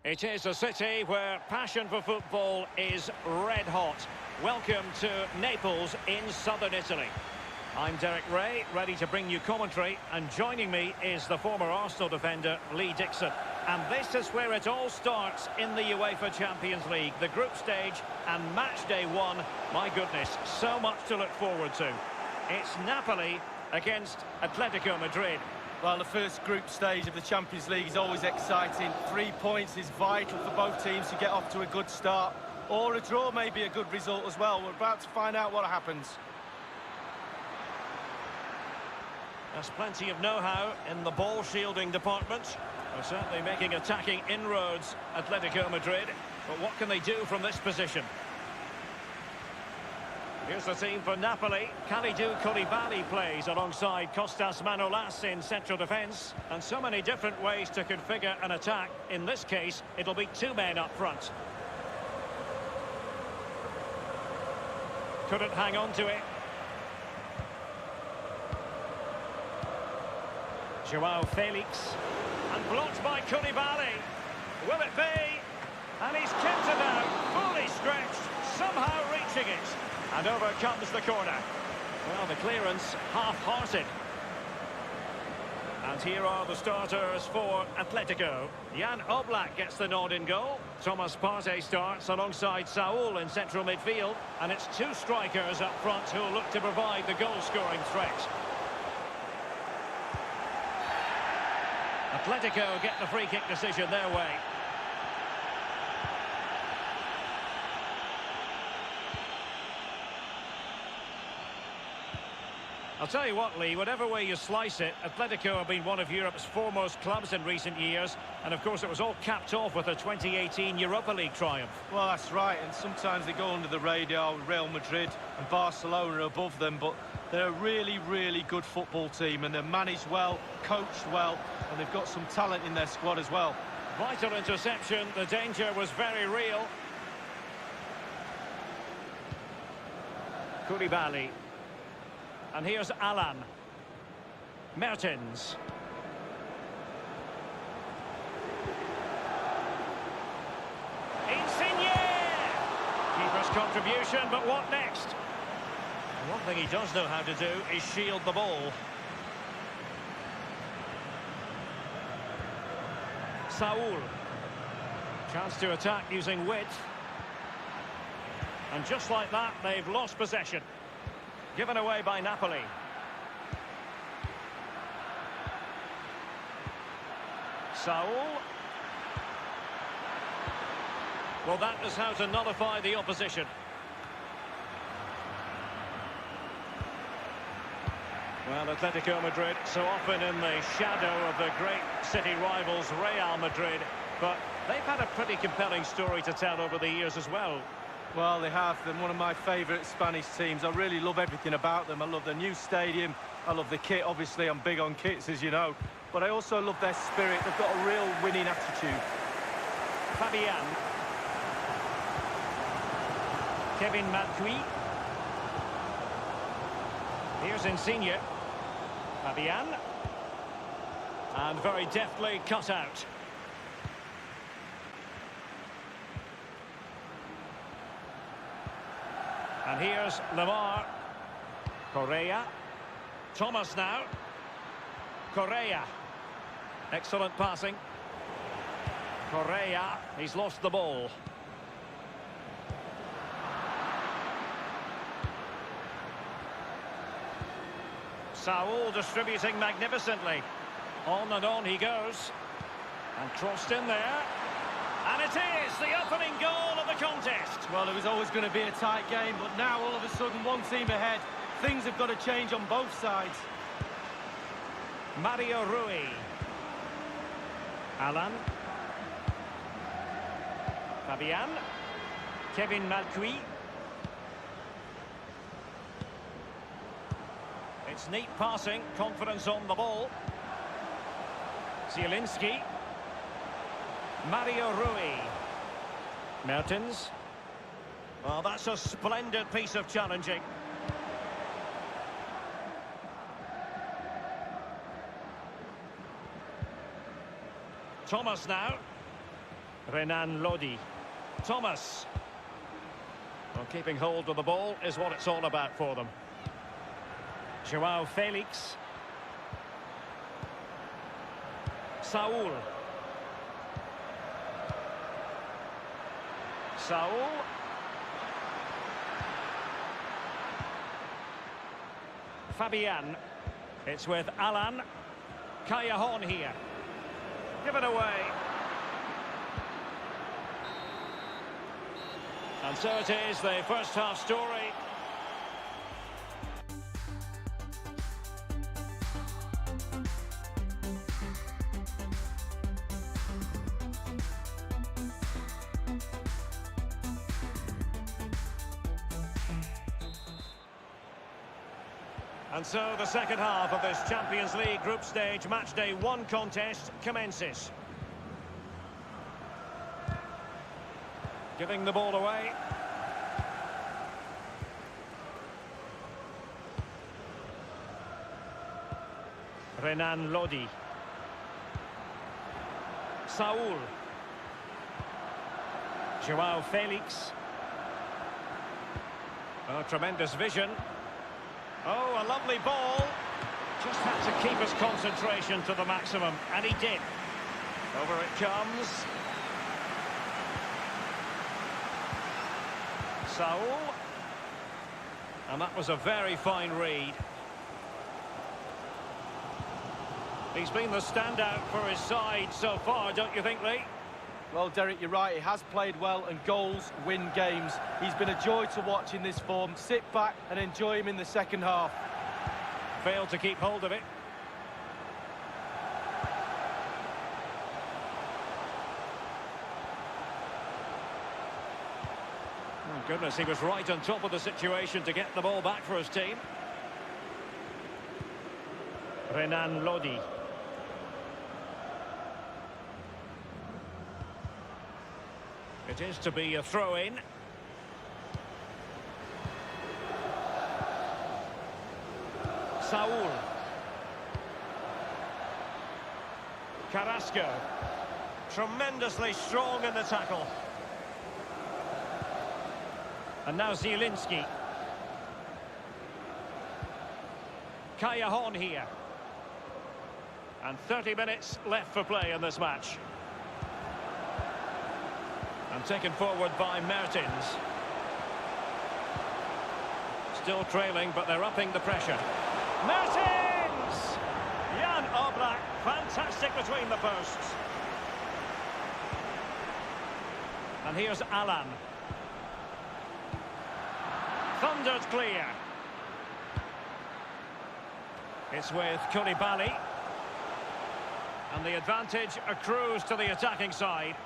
It is a city where passion for football is red hot. Welcome to Naples in southern Italy. I'm Derek Ray, ready to bring you commentary, and joining me is the former Arsenal defender, Lee Dixon. And this is where it all starts in the UEFA Champions League, the group stage and match day one. My goodness, so much to look forward to. It's Napoli against Atletico Madrid. Well, the first group stage of the Champions League is always exciting. 3 points is vital for both teams to get off to a good start. Or a draw may be a good result as well. We're about to find out what happens. There's plenty of know-how in the ball shielding department. They're certainly making attacking inroads, Atletico Madrid. But what can they do from this position? Here's the team for Napoli. Kalidou Koulibaly plays alongside Kostas Manolas in central defence. And so many different ways to configure an attack. In this case, it'll be two men up front. Couldn't hang on to it. Joao Felix. And blocked by Koulibaly. Will it be? And he's kept it out, fully stretched, somehow reaching it. And over comes the corner. Well, the clearance half-hearted. And here are the starters for Atletico. Jan Oblak gets the nod in goal. Thomas Partey starts alongside Saul in central midfield. And it's two strikers up front who'll look to provide the goal-scoring threat. Atletico get the free kick decision their way. I'll tell you what, Lee, whatever way you slice it, Atletico have been one of Europe's foremost clubs in recent years. And of course it was all capped off with a 2018 Europa League triumph. Well, that's right, and sometimes they go under the radar. Real Madrid and Barcelona are above them, but they're a really, really good football team, and they're managed well, coached well, and they've got some talent in their squad as well. Vital interception, the danger was very real. Koulibaly. And here's Alan. Mertens. Insigne! Keeper's contribution, but what next? One thing he does know how to do is shield the ball. Saul. Chance to attack using width. And just like that, they've lost possession. Given away by Napoli. Saul. Well, that is how to nullify the opposition. Well, Atletico Madrid so often in the shadow of the great city rivals Real Madrid, but they've had a pretty compelling story to tell over the years as well. Well, they have. They're one of my favourite Spanish teams. I really love everything about them. I love the new stadium. I love the kit. Obviously, I'm big on kits, as you know. But I also love their spirit. They've got a real winning attitude. Fabian. Kevin Malcuit. Here's Insigne. Fabian. And very deftly cut out. And here's Lamar. Correa. Thomas now. Correa. Excellent passing. Correa. He's lost the ball. Saul distributing magnificently. On he goes. And crossed in there. And it is the opening goal of the contest. Well, it was always going to be a tight game, but now all of a sudden one team ahead. Things have got to change on both sides. Mario Rui. Alan. Fabian. Kevin Malcuit. It's neat passing, confidence on the ball. Zielinski. Mario Rui. Mertens. Well, that's a splendid piece of challenging. Thomas now. Renan Lodi. Thomas. Well, keeping hold of the ball is what it's all about for them. Joao Felix. Saul. Saul. Fabian. It's with Alan. Callejon here. Give it away. And so it is, the first half story. And so the second half of this Champions League group stage matchday 1 contest commences. Giving the ball away. Renan Lodi. Saul. Joao Felix. Oh, tremendous vision. Oh, a lovely ball. Just had to keep his concentration to the maximum, and he did. Over it comes. Saul. And that was a very fine read. He's been the standout for his side so far, don't you think, Lee? Well, Derek, you're right. He has played well, and goals win games. He's been a joy to watch in this form. Sit back and enjoy him in the second half. Failed to keep hold of it. Oh, goodness, he was right on top of the situation to get the ball back for his team. Renan Lodi. It is to be a throw-in. Saul. Carrasco. Tremendously strong in the tackle. And now Zielinski. Callejon here. And 30 minutes left for play in this match. And taken forward by Mertens. Still trailing, but they're upping the pressure. Mertens! Jan Oblak, fantastic between the posts. And here's Alan. Thundered clear. It's with Koulibaly. And the advantage accrues to the attacking side.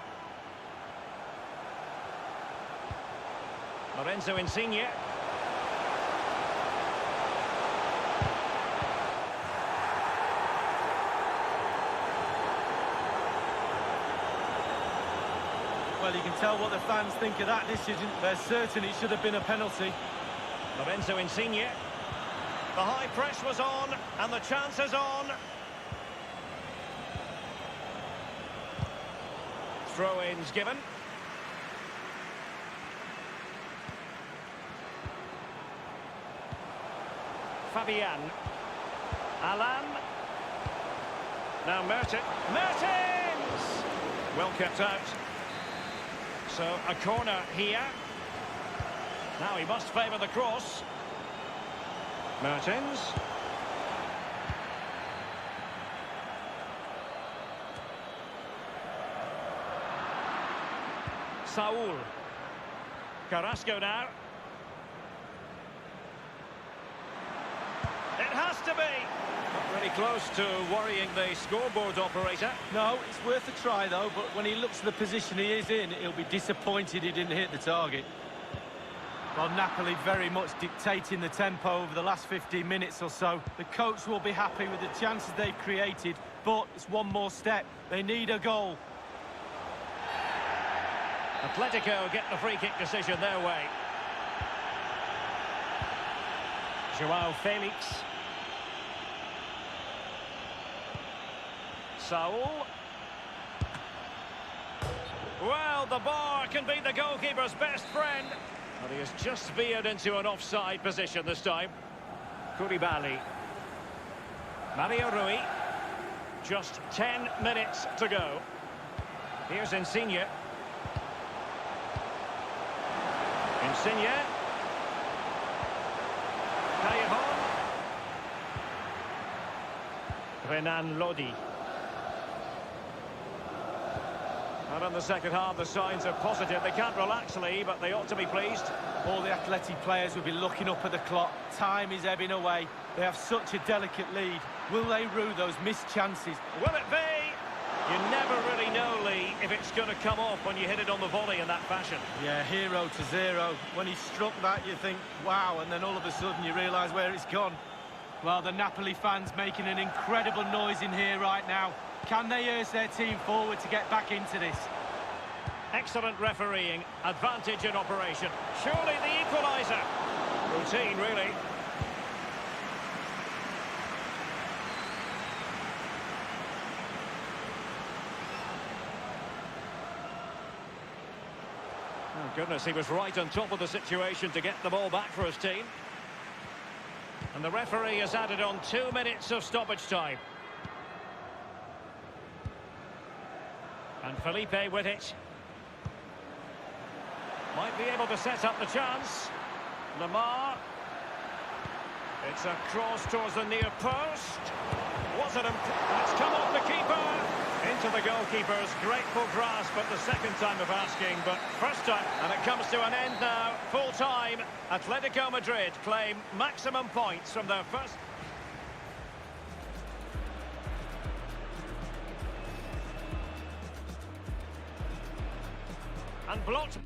Lorenzo Insigne. Well, you can tell what the fans think of that decision. They're certain it should have been a penalty. Lorenzo Insigne. The high press was on, and the chance is on. Throw-ins given. Fabian. Alan. Now Mertens. Mertens! Well kept out. So a corner here. Now he must favour the cross. Mertens. Saul. Carrasco now. It has to be. Not really close to worrying the scoreboard operator. No, it's worth a try, though, but when he looks at the position he is in, he'll be disappointed he didn't hit the target. Well, Napoli very much dictating the tempo over the last 15 minutes or so. The coach will be happy with the chances they've created, but it's one more step. They need a goal. Atletico get the free-kick decision their way. Joao Felix. Well, the bar can be the goalkeeper's best friend. But he has just veered into an offside position this time. Koulibaly. Mario Rui. Just 10 minutes to go. Here's Insigne. Insigne. Callejon. Renan Lodi. And in the second half, the signs are positive. They can't relax, Lee, but they ought to be pleased. All the Atleti players will be looking up at the clock. Time is ebbing away. They have such a delicate lead. Will they rue those missed chances? Will it be? You never really know, Lee, if it's going to come off when you hit it on the volley in that fashion. Yeah, 0-0. When he struck that, you think, wow, and then all of a sudden you realise where it's gone. Well, the Napoli fans making an incredible noise in here right now. Can they urge their team forward to get back into this? Excellent refereeing, advantage in operation. Surely the equaliser. Routine, really. Oh, goodness, he was right on top of the situation to get the ball back for his team. And the referee has added on 2 minutes of stoppage time. And Felipe with it. Might be able to set up the chance. Lamar. It's a cross towards the near post. Was it? It's come off the keeper. Into the goalkeeper's grateful grasp at the second time of asking, but first time. And it comes to an end now. Full time. Atletico Madrid claim maximum points from their first. And blocked.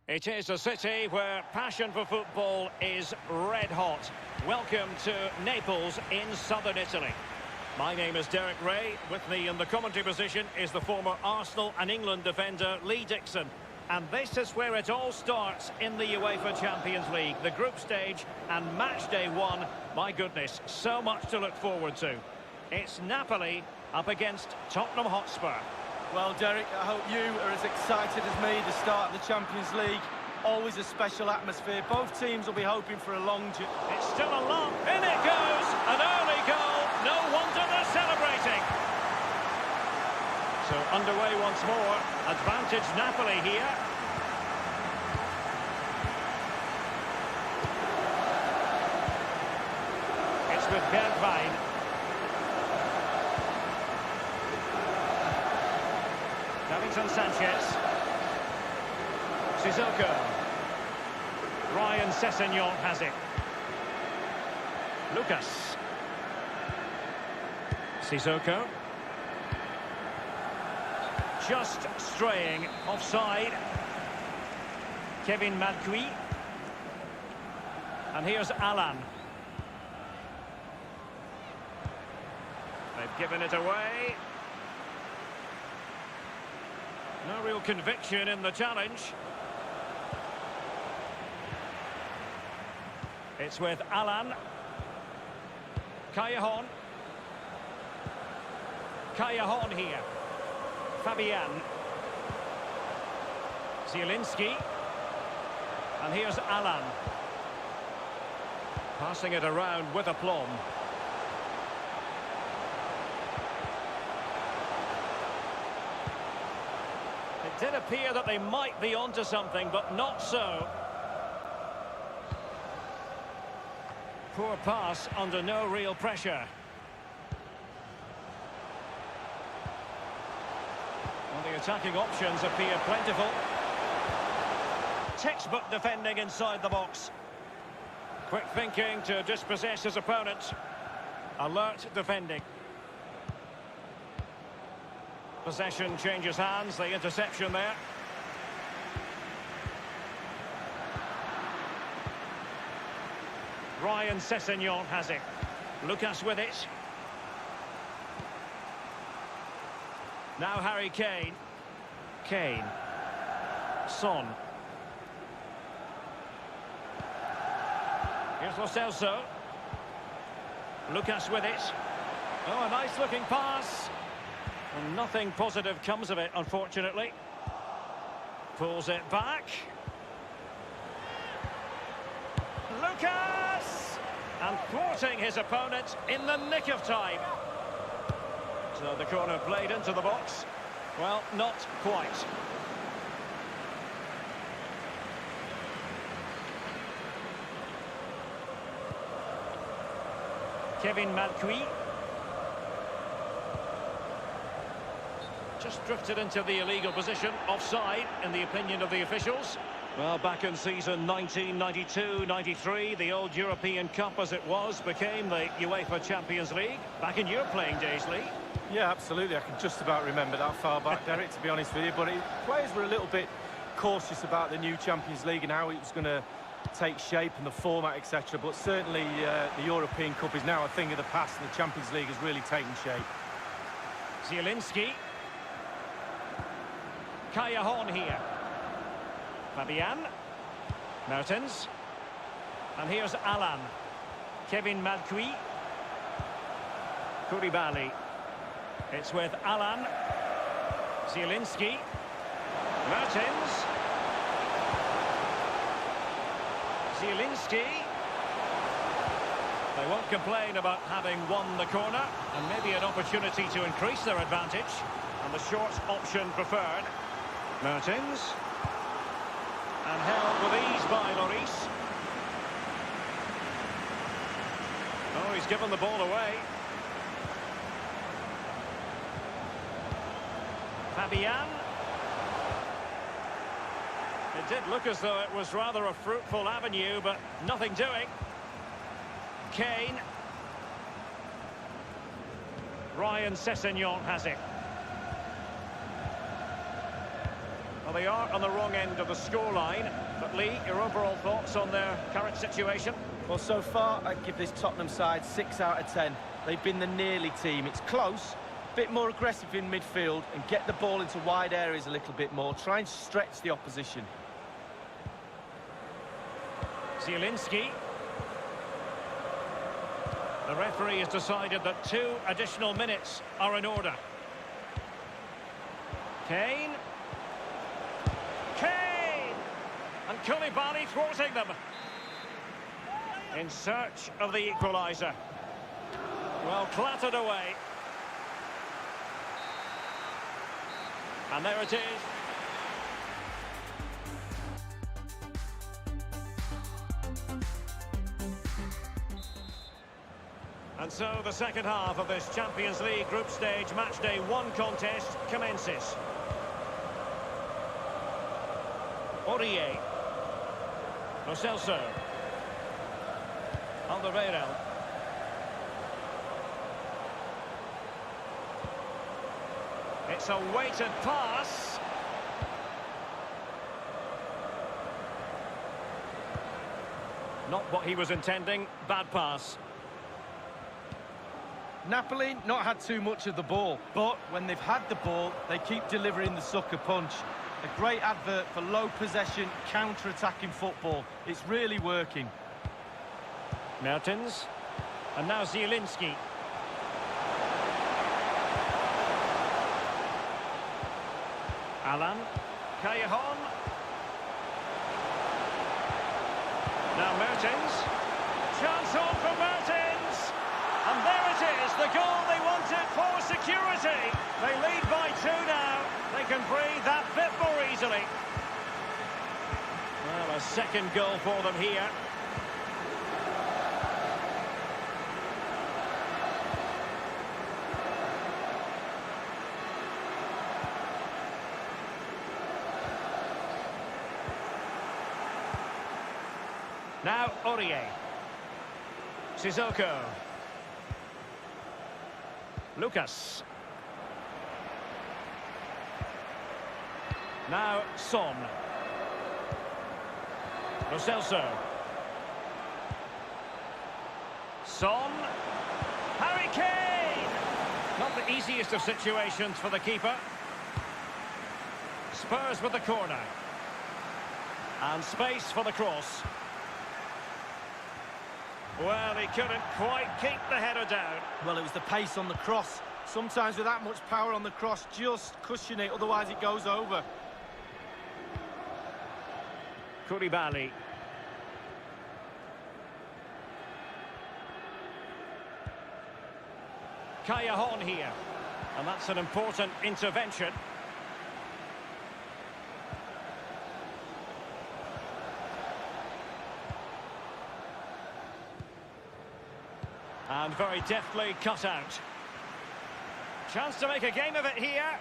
It is a city where passion for football is red hot. Welcome to Naples in southern Italy. My name is Derek Ray. With me in the commentary position is the former Arsenal and England defender Lee Dixon. And this is where it all starts in the UEFA Champions League. The group stage and match day one. My goodness, so much to look forward to. It's Napoli up against Tottenham Hotspur. Well, Derek, I hope you are as excited as me to start the Champions League. Always a special atmosphere. Both teams will be hoping for a long... It's still a long... In it goes! An early goal! No wonder they're celebrating! So underway once more. Advantage Napoli here. It's with Bergwijn. Aventon Sanchez. Sissoko. Ryan Sessegnon has it. Lucas. Sissoko. Just straying offside. Kevin Malcuit. And here's Alan. They've given it away. No real conviction in the challenge. It's with Alan. Callejon. Callejon here. Fabian. Zielinski. And here's Alan. Passing it around with aplomb. It did appear that they might be onto something, but not so. Poor pass under no real pressure. Well, the attacking options appear plentiful. Textbook defending inside the box. Quick thinking to dispossess his opponent. Alert defending. Possession changes hands, the interception there. Ryan Sessegnon has it. Lucas with it. Now Harry Kane. Kane. Son. Here's Lo Celso. Lucas with it. Oh, a nice looking pass. And nothing positive comes of it, unfortunately. Pulls it back. Lucas! And thwarting his opponent in the nick of time. So the corner played into the box. Well, not quite. Kevin Malcuit. Just drifted into the illegal position, offside, in the opinion of the officials. Well, back in season 1992-93, the old European Cup as it was became the UEFA Champions League. Back in your playing days, Lee. Yeah, absolutely. I can just about remember that far back, Derek, to be honest with you. But players were a little bit cautious about the new Champions League and how it was going to take shape and the format, etc. But certainly the European Cup is now a thing of the past, and the Champions League has really taken shape. Zielinski. Callejon here. Fabian. Mertens. And here's Alan. Kevin Malcuit. Koulibaly. It's with Alan. Zielinski. Mertens. Zielinski. They won't complain about having won the corner, and maybe an opportunity to increase their advantage. And the short option preferred. Mertens. And held with ease by Lloris. Oh, he's given the ball away. Fabian. It did look as though it was rather a fruitful avenue, but nothing doing. Kane. Ryan Sessegnon has it. Well, they are on the wrong end of the scoreline. But Lee, your overall thoughts on their current situation? Well, so far, I'd give this Tottenham side 6 out of 10. They've been the nearly team. It's close, a bit more aggressive in midfield, and get the ball into wide areas a little bit more. Try and stretch the opposition. Zielinski. The referee has decided that 2 additional minutes are in order. Kane. And Koulibaly thwarting them. In search of the equaliser. Well, clattered away. And there it is. And so the second half of this Champions League group stage matchday 1 contest commences. Aurier. Lo Celso. Alderweireld. It's a weighted pass. Not what he was intending. Bad pass. Napoli not had too much of the ball, but when they've had the ball, they keep delivering the sucker punch. A great advert for low possession, counter-attacking football. It's really working. Mertens. And now Zielinski. Alan. Callejon. Now Mertens. Chance on for Mertens. And there it is, the goal they wanted for security. They lead by 2 now. They can breathe that bit more easily. Well, a second goal for them here. Now Aurier. Sissoko. Lucas. Now Son. Lo Celso. Son. Harry Kane. Not the easiest of situations for the keeper. Spurs with the corner. And space for the cross. Well, he couldn't quite keep the header down. Well, it was the pace on the cross. Sometimes with that much power on the cross, just cushion it, otherwise it goes over. Koulibaly. Callejon here. And that's an important intervention. And very deftly cut out. Chance to make a game of it here.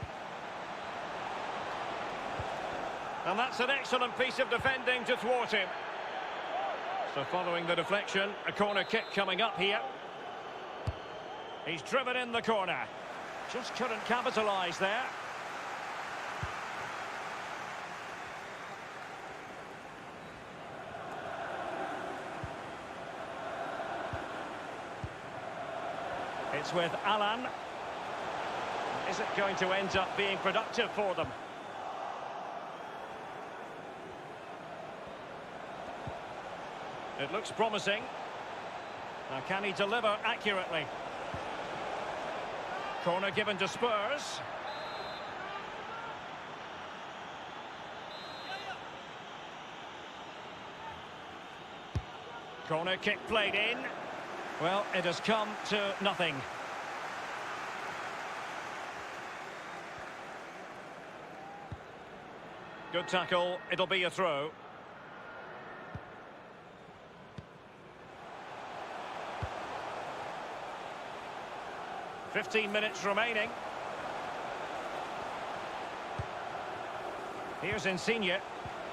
And that's an excellent piece of defending to thwart him. So following the deflection, a corner kick coming up here. He's driven in the corner. Just couldn't capitalise there. It's with Alan. Is it going to end up being productive for them? It looks promising. Now, can he deliver accurately? Corner given to Spurs. Corner kick played in. Well, it has come to nothing. Good tackle, it'll be a throw. "15 minutes remaining. Here's Insigne.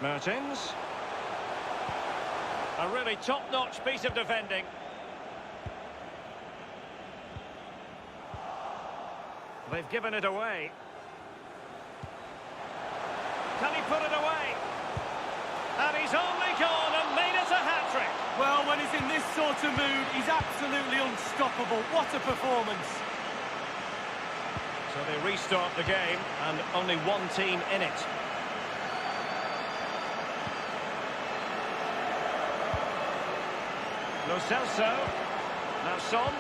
Mertens. A really top-notch piece of defending. They've given it away. Can he put it away? And he's only gone and made it a hat-trick. Well, when he's in this sort of mood, he's absolutely unstoppable. What a performance. So they restart the game, and only one team in it. Lo Celso. Now Son.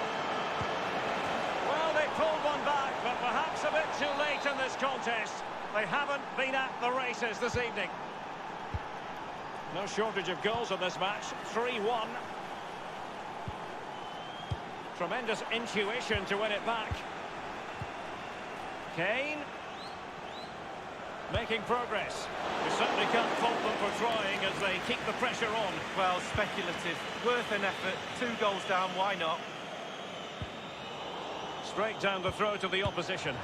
Well, they pulled one back, but perhaps a bit too late in this contest. They haven't been at the races this evening. No shortage of goals in this match. 3-1. Tremendous intuition to win it back. Kane. Making progress. We certainly can't fault them for trying as they keep the pressure on. Well, speculative. Worth an effort. 2 goals down, why not? Straight down the throat of the opposition.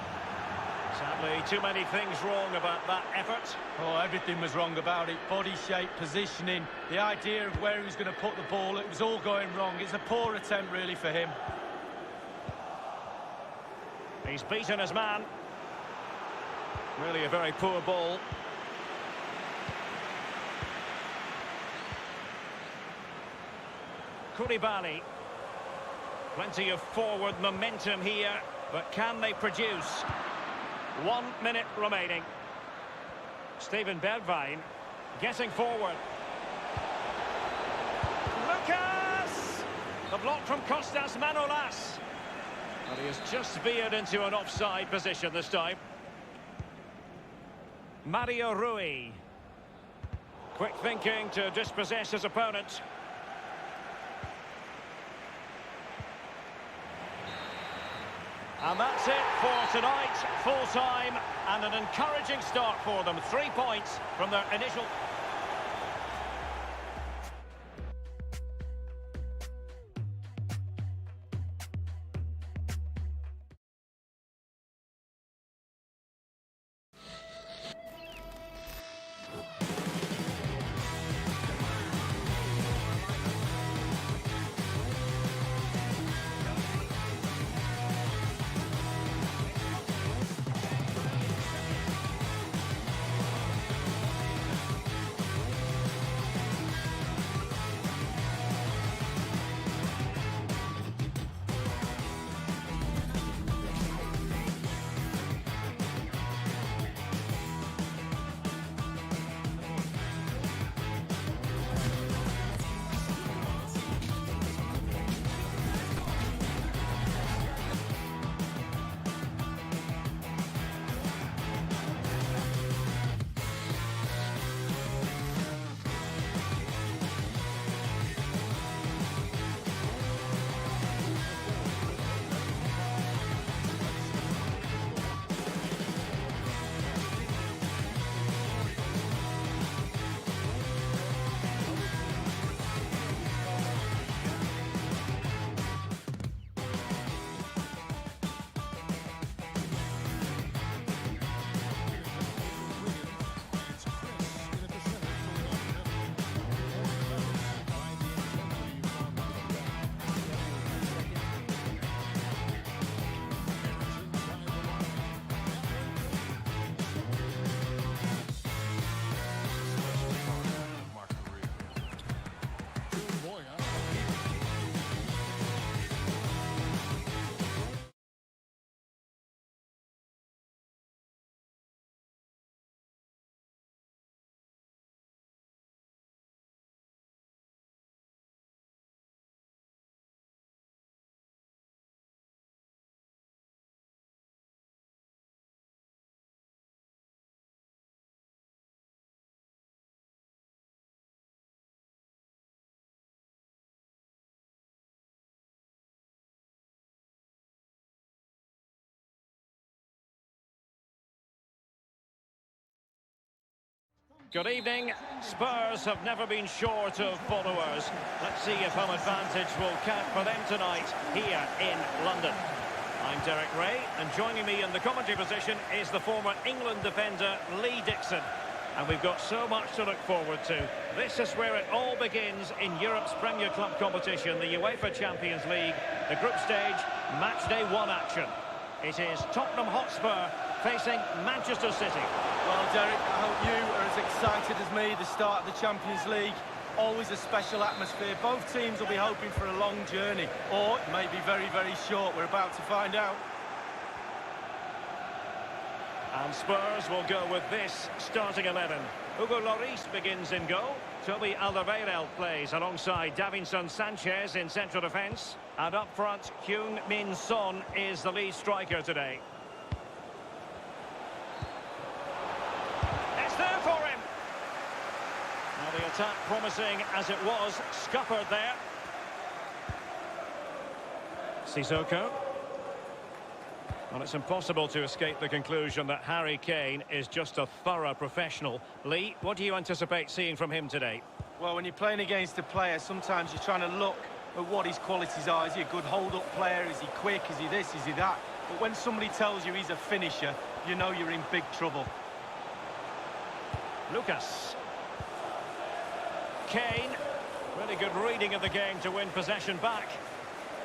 Sadly, too many things wrong about that effort. Oh, everything was wrong about it. Body shape, positioning, the idea of where he was going to put the ball. It was all going wrong. It's a poor attempt, really, for him. He's beaten his man. Really a very poor ball. Koulibaly. Plenty of forward momentum here, but can they produce? 1 minute remaining. Steven Bergwijn getting forward. Lucas! The block from Kostas Manolas. And he has just veered into an offside position this time. Mario Rui. Quick thinking to dispossess his opponent. And that's it for tonight. Full time and an encouraging start for them. 3 points from their initial... Good evening. Spurs have never been short of followers. Let's see if home advantage will count for them tonight here in London. I'm Derek Ray, and joining me in the commentary position is the former England defender Lee Dixon. And we've got so much to look forward to. This is where it all begins in Europe's Premier Club competition, the UEFA Champions League, the group stage, match day 1 action. It is Tottenham Hotspur facing Manchester City. Well, Derek, I hope you are as excited as me. The start of the Champions League, always a special atmosphere. Both teams will be hoping for a long journey, or it may be very, very short. We're about to find out. And Spurs will go with this starting 11. Hugo Lloris begins in goal. Toby Alderweireld plays alongside Davinson Sanchez in central defence. And up front, Heung-min Son is the lead striker today. It's there for him. Now the attack promising as it was, scuppered there. Sissoko. Well, it's impossible to escape the conclusion that Harry Kane is just a thorough professional. Lee, what do you anticipate seeing from him today? Well, when you're playing against a player, sometimes you're trying to look at what his qualities are. Is he a good hold-up player? Is he quick? Is he this? Is he that? But when somebody tells you he's a finisher, you know you're in big trouble. Lucas. Kane. Really good reading of the game to win possession back.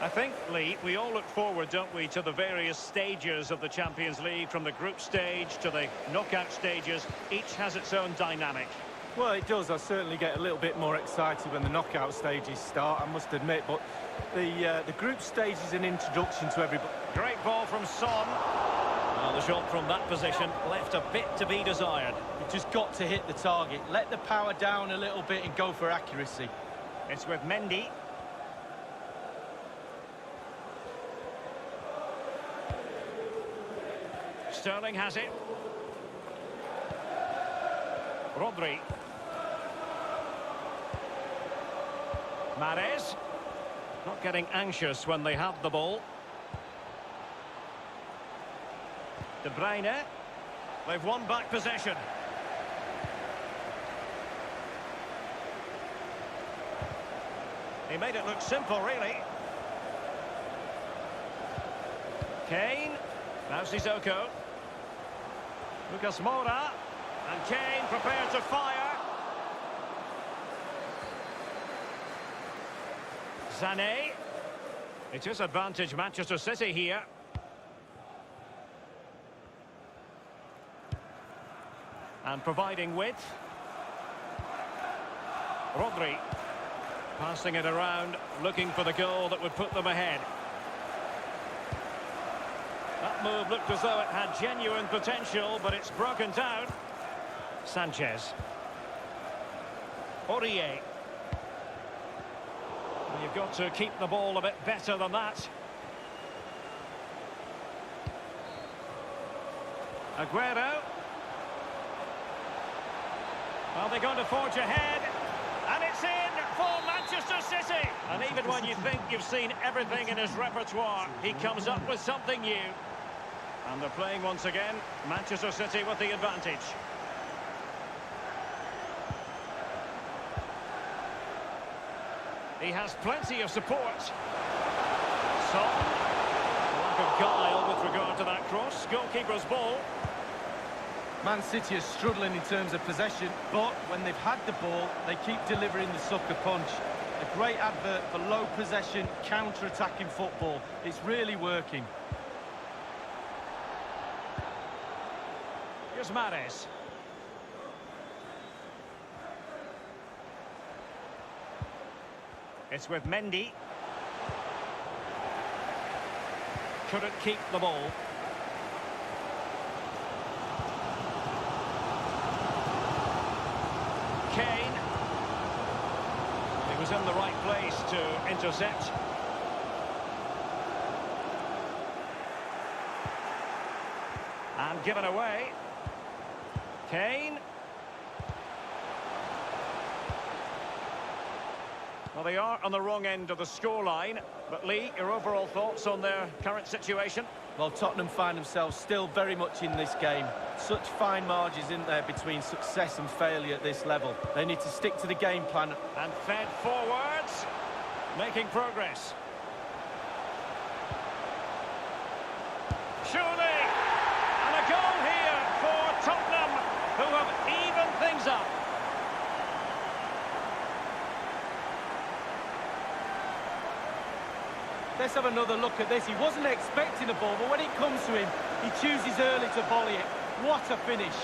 I think, Lee, we all look forward, don't we, to the various stages of the Champions League, from the group stage to the knockout stages. Each has its own dynamic. Well, it does. I certainly get a little bit more excited when the knockout stages start, I must admit. But the group stage is an introduction to everybody. Great ball from Son. Well, the shot from that position left a bit to be desired. You've just got to hit the target. Let the power down a little bit and go for accuracy. It's with Mendy. Sterling has it. Rodri. Mahrez. Not getting anxious when they have the ball. De Bruyne. They've won back possession. He made it look simple, really. Kane. Now Sissoko. Lucas Moura. And Kane prepared to fire. Sané. It is advantage Manchester City here. And providing width. Rodri. Passing it around, looking for the goal that would put them ahead. That move looked as though it had genuine potential, but it's broken down. Sanchez. Aurier. Well, you've got to keep the ball a bit better than that. Aguero. Well, they're going to forge ahead. And it's in for Manchester City. And even when you think you've seen everything in his repertoire, he comes up with something new. And they're playing once again. Manchester City with the advantage. He has plenty of support. Son. Lack of guile with regard to that cross. Goalkeeper's ball. Man City are struggling in terms of possession, but when they've had the ball, they keep delivering the sucker punch. A great advert for low possession, counter-attacking football. It's really working. Here's Mahrez. It's with Mendy. Couldn't keep the ball. Kane. He was in the right place to intercept. And given away. Kane. Well, they are on the wrong end of the scoreline. But Lee, your overall thoughts on their current situation? Well, Tottenham find themselves still very much in this game. Such fine margins, isn't there, between success and failure at this level. They need to stick to the game plan. And fed forwards, making progress. Surely! And a goal here for Tottenham, who have evened things up. Let's have another look at this. He wasn't expecting the ball, but when it comes to him, he chooses early to volley it. What a finish.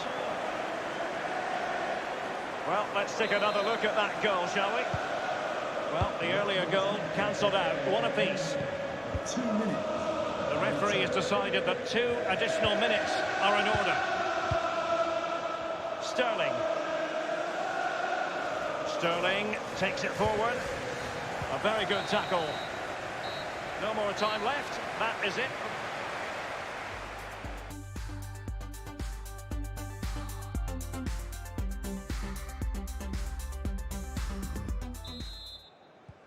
Well, let's take another look at that goal, shall we? Well, the earlier goal cancelled out. One apiece. 2 minutes. The referee has decided that 2 additional minutes are in order. Sterling. Sterling takes it forward. A very good tackle. No more time left. That is it.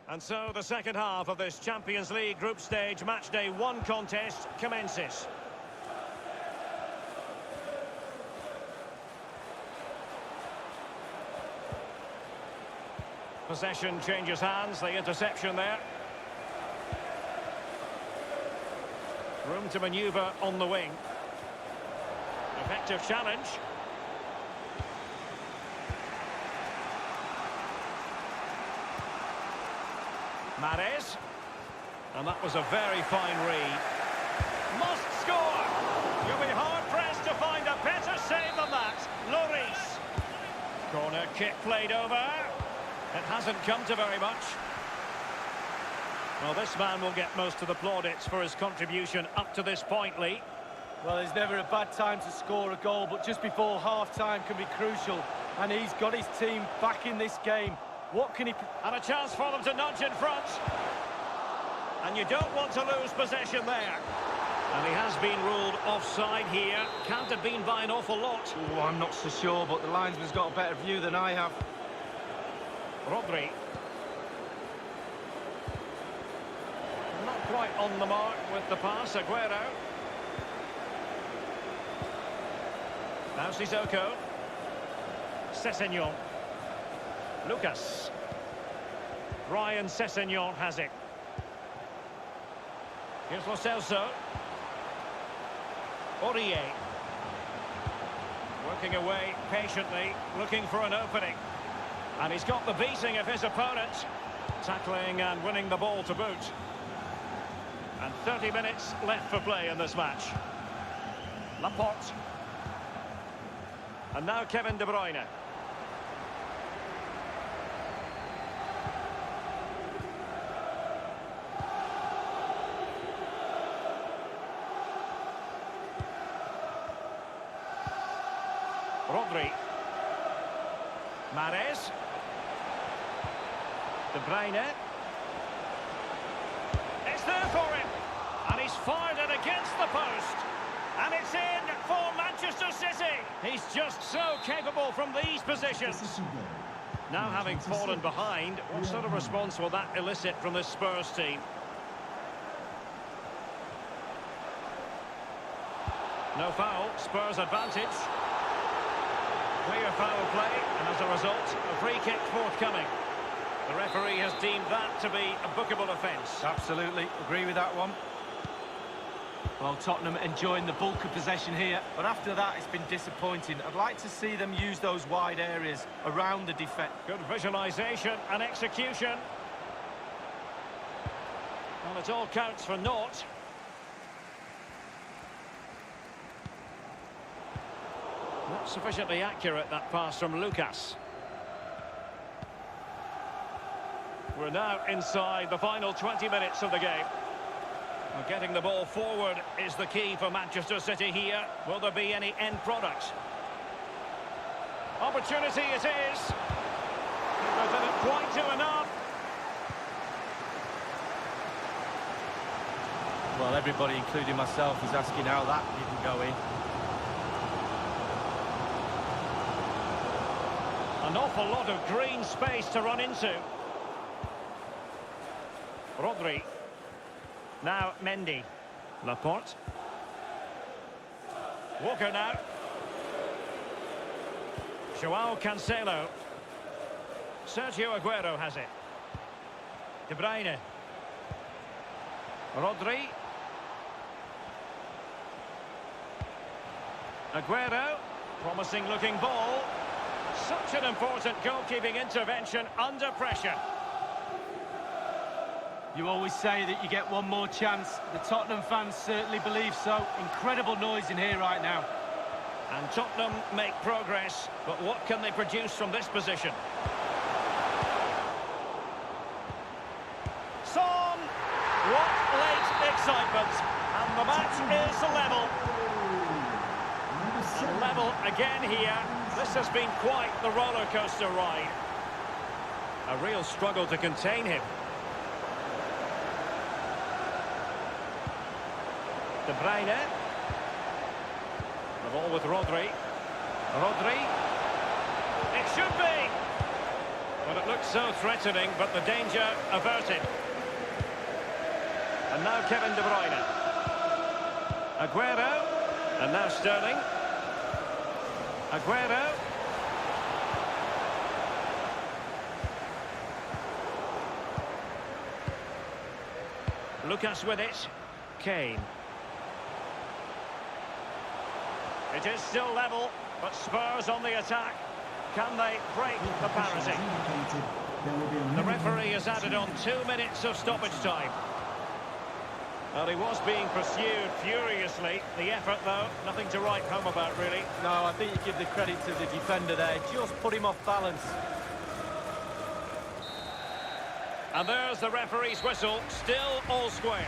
And so the second half of this Champions League group stage matchday 1 contest commences. Possession changes hands, the interception there. Room to manoeuvre on the wing. Effective challenge. Mahrez. And that was a very fine read. Must score! You'll be hard-pressed to find a better save than that. Lloris. Corner kick played over. It hasn't come to very much. Well, this man will get most of the plaudits for his contribution up to this point, Lee. Well, there's never a bad time to score a goal, but just before half-time can be crucial. And he's got his team back in this game. What can he... And a chance for them to nudge in front. And you don't want to lose possession there. And he has been ruled offside here. Can't have been by an awful lot. Oh, I'm not so sure, but the linesman's got a better view than I have. Rodri. Not quite on the mark with the pass. Aguero. Now Sissoko. Sessegnon. Lucas. Ryan Sessegnon has it. Here's Lo Celso. Aurier. Working away patiently, looking for an opening. And he's got the beating of his opponent. Tackling and winning the ball to boot. And 30 minutes left for play in this match. Laporte. And now Kevin De Bruyne. Rodri. Mahrez. De Bruyne. It's there for him. And he's fired it against the post. And it's in for Manchester City. He's just so capable from these positions. Now having fallen behind, what sort of response will that elicit from this Spurs team? No foul, Spurs advantage. Clear foul play, and as a result, a free kick forthcoming. The referee has deemed that to be a bookable offence. Absolutely, agree with that one. Well, Tottenham enjoying the bulk of possession here, but after that it's been disappointing. I'd like to see them use those wide areas around the defence. Good visualisation and execution. Well, it all counts for naught. Not sufficiently accurate, that pass from Lucas. We're now inside the final 20 minutes of the game. Well, getting the ball forward is the key for Manchester City here. Will there be any end product? Opportunity it is. But didn't quite do enough. Well, everybody, including myself, is asking how that didn't go in. An awful lot of green space to run into. Rodri. Now Mendy. Laporte. Walker now. Joao Cancelo. Sergio Aguero has it. De Bruyne. Rodri. Aguero. Promising looking ball. Such an important goalkeeping intervention under pressure. You always say that you get one more chance. The Tottenham fans certainly believe so. Incredible noise in here right now. And Tottenham make progress, but what can they produce from this position? Son! What late excitement! And the match is level. And level again here. This has been quite the roller coaster ride. A real struggle to contain him. De Bruyne. The ball with Rodri. Rodri. It should be! But it looks so threatening, but the danger averted. And now Kevin De Bruyne. Aguero. And now Sterling. Aguero. Lucas with it. Kane. It is still level, but Spurs on the attack. Can they break the parity? The referee has added on 2 minutes of stoppage time. Well, he was being pursued furiously. The effort, though, nothing to write home about, really. No, I think you give the credit to the defender there. Just put him off balance. And there's the referee's whistle. Still all square.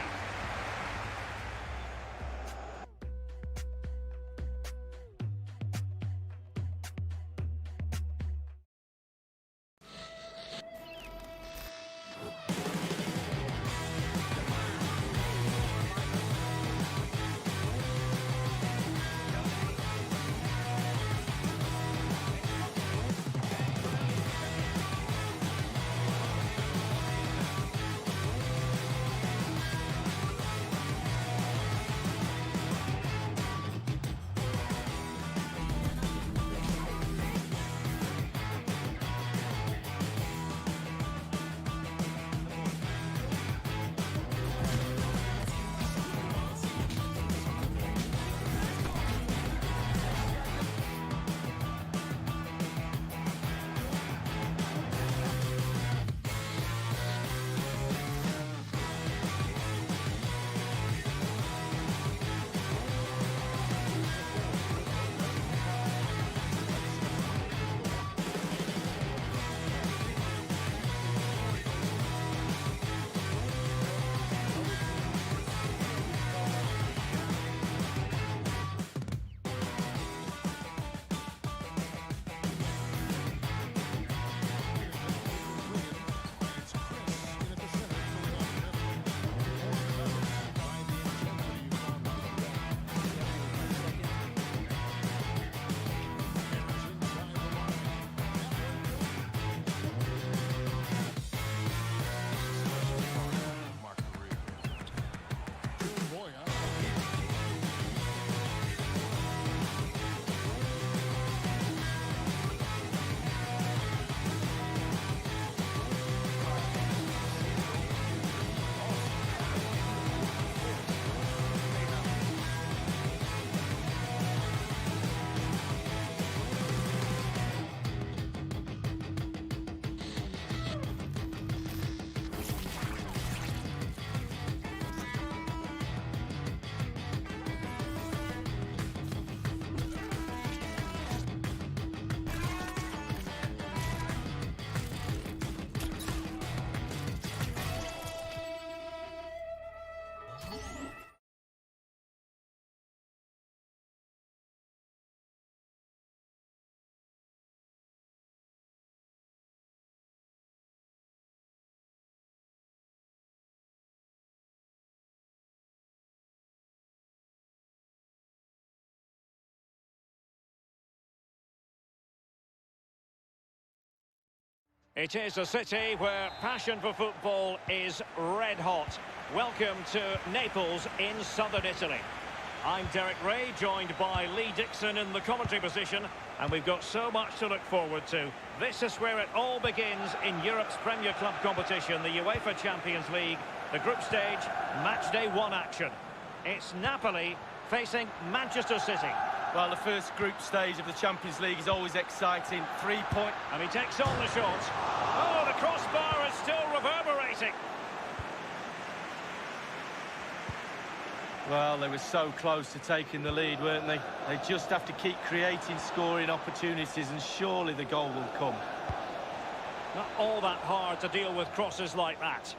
It is a city where passion for football is red hot. Welcome to Naples in southern Italy. I'm Derek Ray, joined by Lee Dixon in the commentary position, and we've got so much to look forward to. This is where it all begins in Europe's Premier Club competition, the UEFA Champions League, the group stage, match day 1 action. It's Napoli facing Manchester City. Well, the first group stage of the Champions League is always exciting. 3 point. And he takes on the shot. Oh, the crossbar is still reverberating. Well, they were so close to taking the lead, weren't they? They just have to keep creating scoring opportunities, and surely the goal will come. Not all that hard to deal with crosses like that.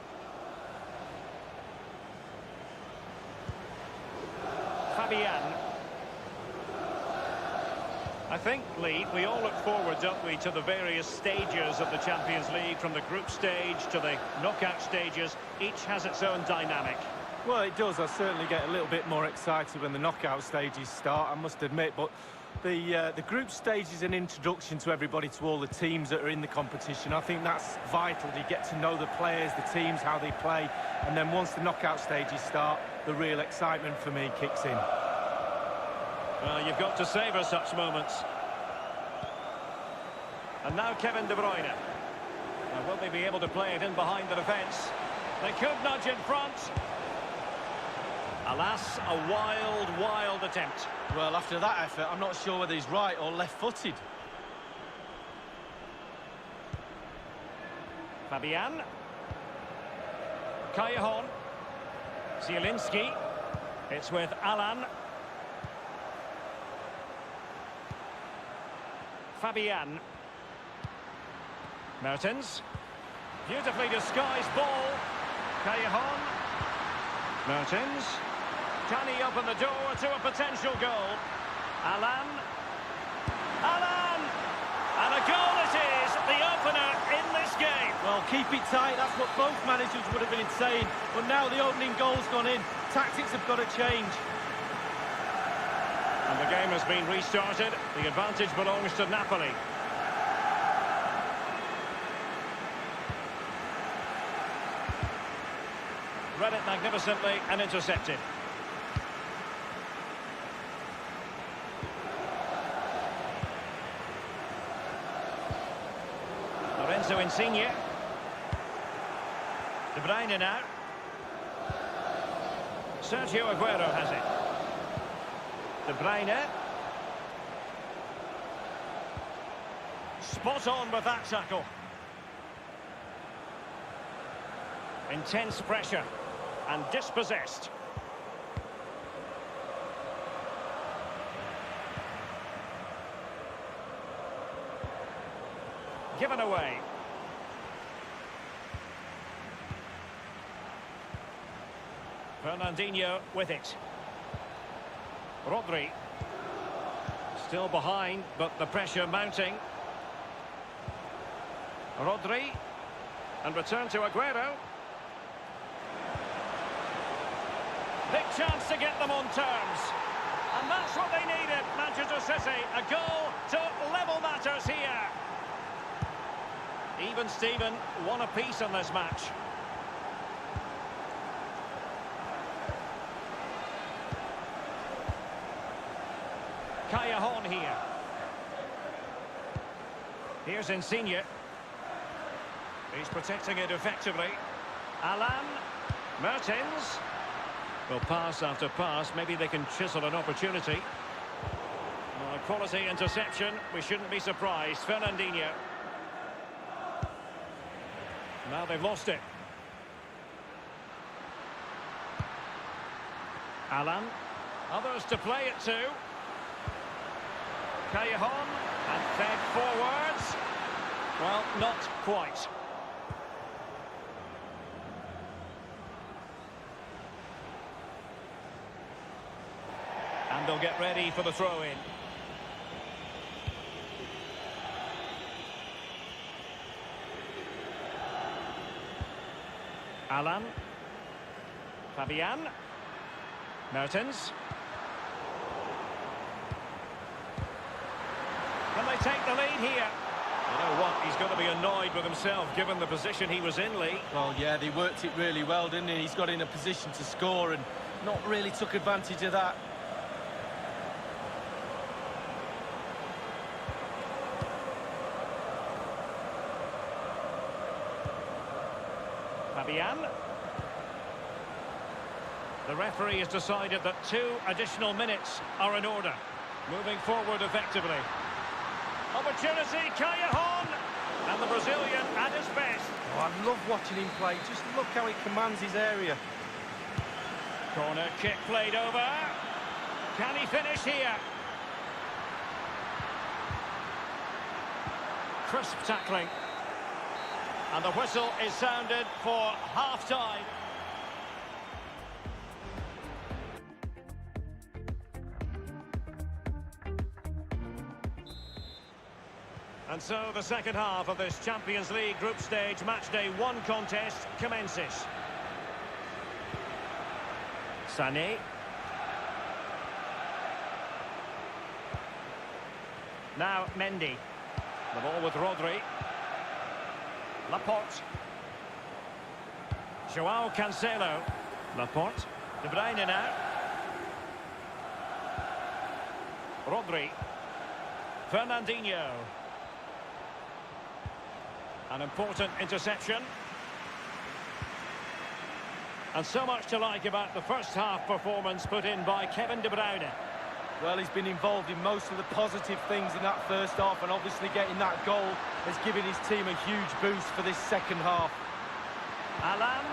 Fabian. I think, Lee, we all look forward, don't we, to the various stages of the Champions League, from the group stage to the knockout stages. Each has its own dynamic. Well, it does. I certainly get a little bit more excited when the knockout stages start, I must admit. But the group stage is an introduction to everybody, to all the teams that are in the competition. I think that's vital. You get to know the players, the teams, how they play. And then once the knockout stages start, the real excitement for me kicks in. Well, you've got to savour such moments. And now Kevin De Bruyne. Now, will they be able to play it in behind the defence? They could nudge in front. Alas, a wild, wild attempt. Well, after that effort, I'm not sure whether he's right or left-footed. Fabian. Callejon. Zielinski. It's with Alan. Fabian. Mertens. Beautifully disguised ball. Callejon. Mertens. Can he open the door to a potential goal? Alan. Alan! And a goal it is, the opener in this game. Well, keep it tight, that's what both managers would have been saying. But now the opening goal's gone in. Tactics have got to change. And the game has been restarted. The advantage belongs to Napoli. Read it magnificently and intercepted. Lorenzo Insigne. De Bruyne now. Sergio Aguero has it. De Bruyne. Spot on with that tackle. Intense pressure and dispossessed. Given away. Fernandinho with it. Rodri. Still behind, but the pressure mounting. Rodri. And return to Aguero. Big chance to get them on terms. And that's what they needed, Manchester City. A goal to level matters here. Even Steven, one apiece in this match. Callejon here. Here's Insigne. He's protecting it effectively. Alan. Mertens. Well, pass after pass. Maybe they can chisel an opportunity. Quality interception. We shouldn't be surprised. Fernandinho. Now they've lost it. Alan. Others to play it to. Callejon. And fed forwards. Well, not quite. And they'll get ready for the throw-in. Alan. Fabian. Mertens. Can they take the lead here? You know what? He's going to be annoyed with himself, given the position he was in, Lee. Well, yeah, they worked it really well, didn't he? He's got in a position to score and not really took advantage of that. Fabian. The referee has decided that 2 additional minutes are in order. Moving forward effectively. Opportunity, Callejon! And the Brazilian at his best. Oh, I love watching him play. Just look how he commands his area. Corner kick played over. Can he finish here? Crisp tackling. And the whistle is sounded for half-time. And so the second half of this Champions League group stage matchday 1 contest commences. Sané. Now Mendy. The ball with Rodri. Laporte. Joao Cancelo. Laporte. De Bruyne now. Rodri. Fernandinho. An important interception. And so much to like about the first half performance put in by Kevin De Bruyne. Well, he's been involved in most of the positive things in that first half, and obviously getting that goal has given his team a huge boost for this second half. Alan,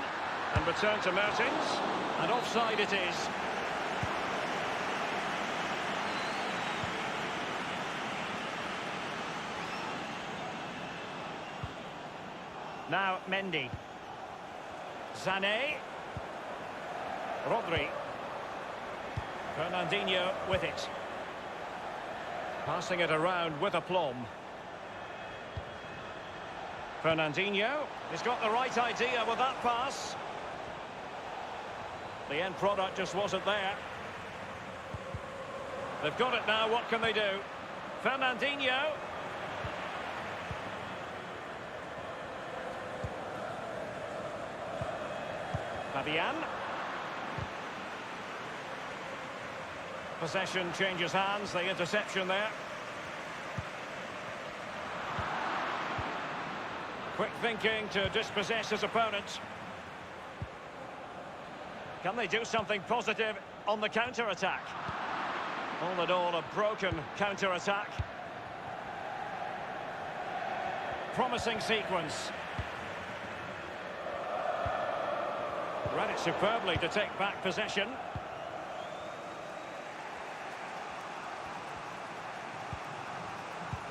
and return to Mertens, and offside it is. Now Mendy. Sané. Rodri. Fernandinho with it. Passing it around with aplomb. Fernandinho. He's got the right idea with that pass. The end product just wasn't there. They've got it now, what can they do? Fernandinho. Fabian. Possession changes hands, the interception there. Quick thinking to dispossess his opponent. Can they do something positive on the counter-attack? All in all, a broken counter-attack. Promising sequence. Read it superbly to take back possession.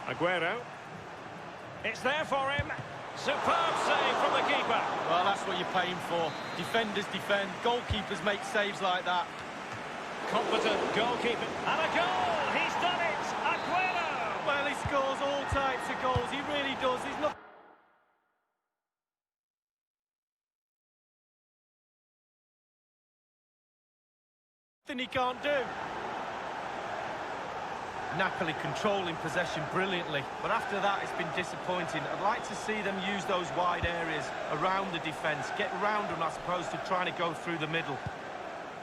Aguero. It's there for him. Superb save from the keeper. Well, that's what you're paying for. Defenders defend, goalkeepers make saves like that. Competent goalkeeper. And a goal! He's done it! Aguero! Well, he scores all types of goals. He really does. There's nothing he can't do. Napoli controlling possession brilliantly, but after that it's been disappointing. I'd like to see them use those wide areas around the defence, get around them as opposed to trying to go through the middle.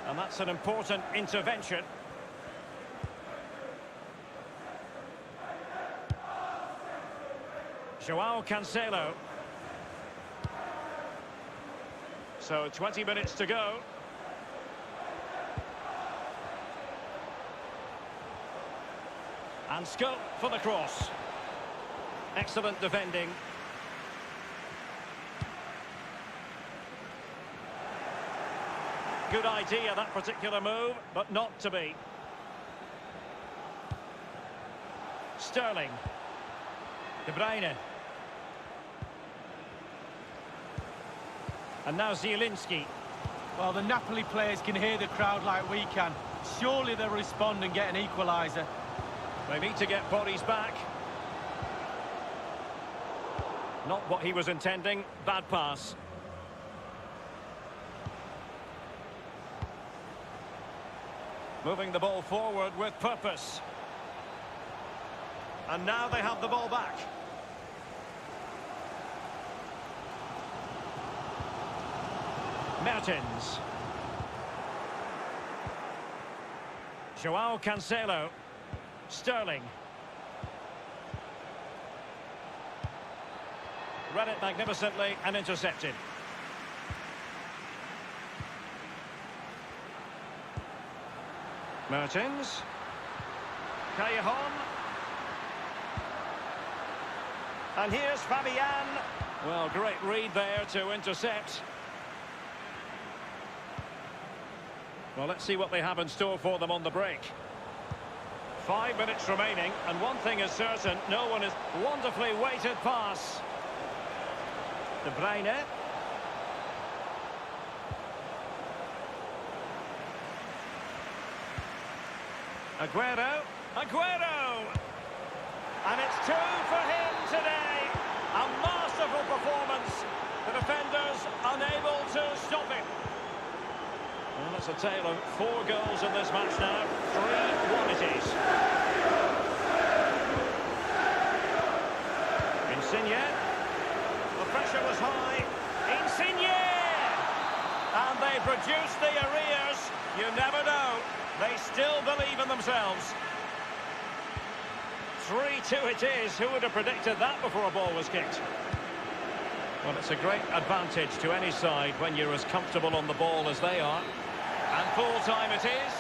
And that's an important intervention. Joao Cancelo. So 20 minutes to go. And scope for the cross. Excellent defending. Good idea, that particular move, but not to be. Sterling. De Bruyne. And now Zielinski. Well, the Napoli players can hear the crowd like we can. Surely they'll respond and get an equaliser. They need to get bodies back. Not what he was intending. Bad pass. Moving the ball forward with purpose. And now they have the ball back. Mertens. Joao Cancelo. Sterling. Read it magnificently and intercepted. Mertens. Callejon. And here's Fabian. Well, great read there to intercept. Well, let's see what they have in store for them on the break. 5 minutes remaining, and one thing is certain, no one is wonderfully weighted pass. De Bruyne. Aguero! And it's 2 for him today. A masterful performance. The defenders unable to stop him. Well, it's a tale of 4 goals in this match now. 3-1 it is. Insigne. The pressure was high. Insigne! And they produced the arrears. You never know. They still believe in themselves. 3-2 it is. Who would have predicted that before a ball was kicked? Well, it's a great advantage to any side when you're as comfortable on the ball as they are. And full time it is.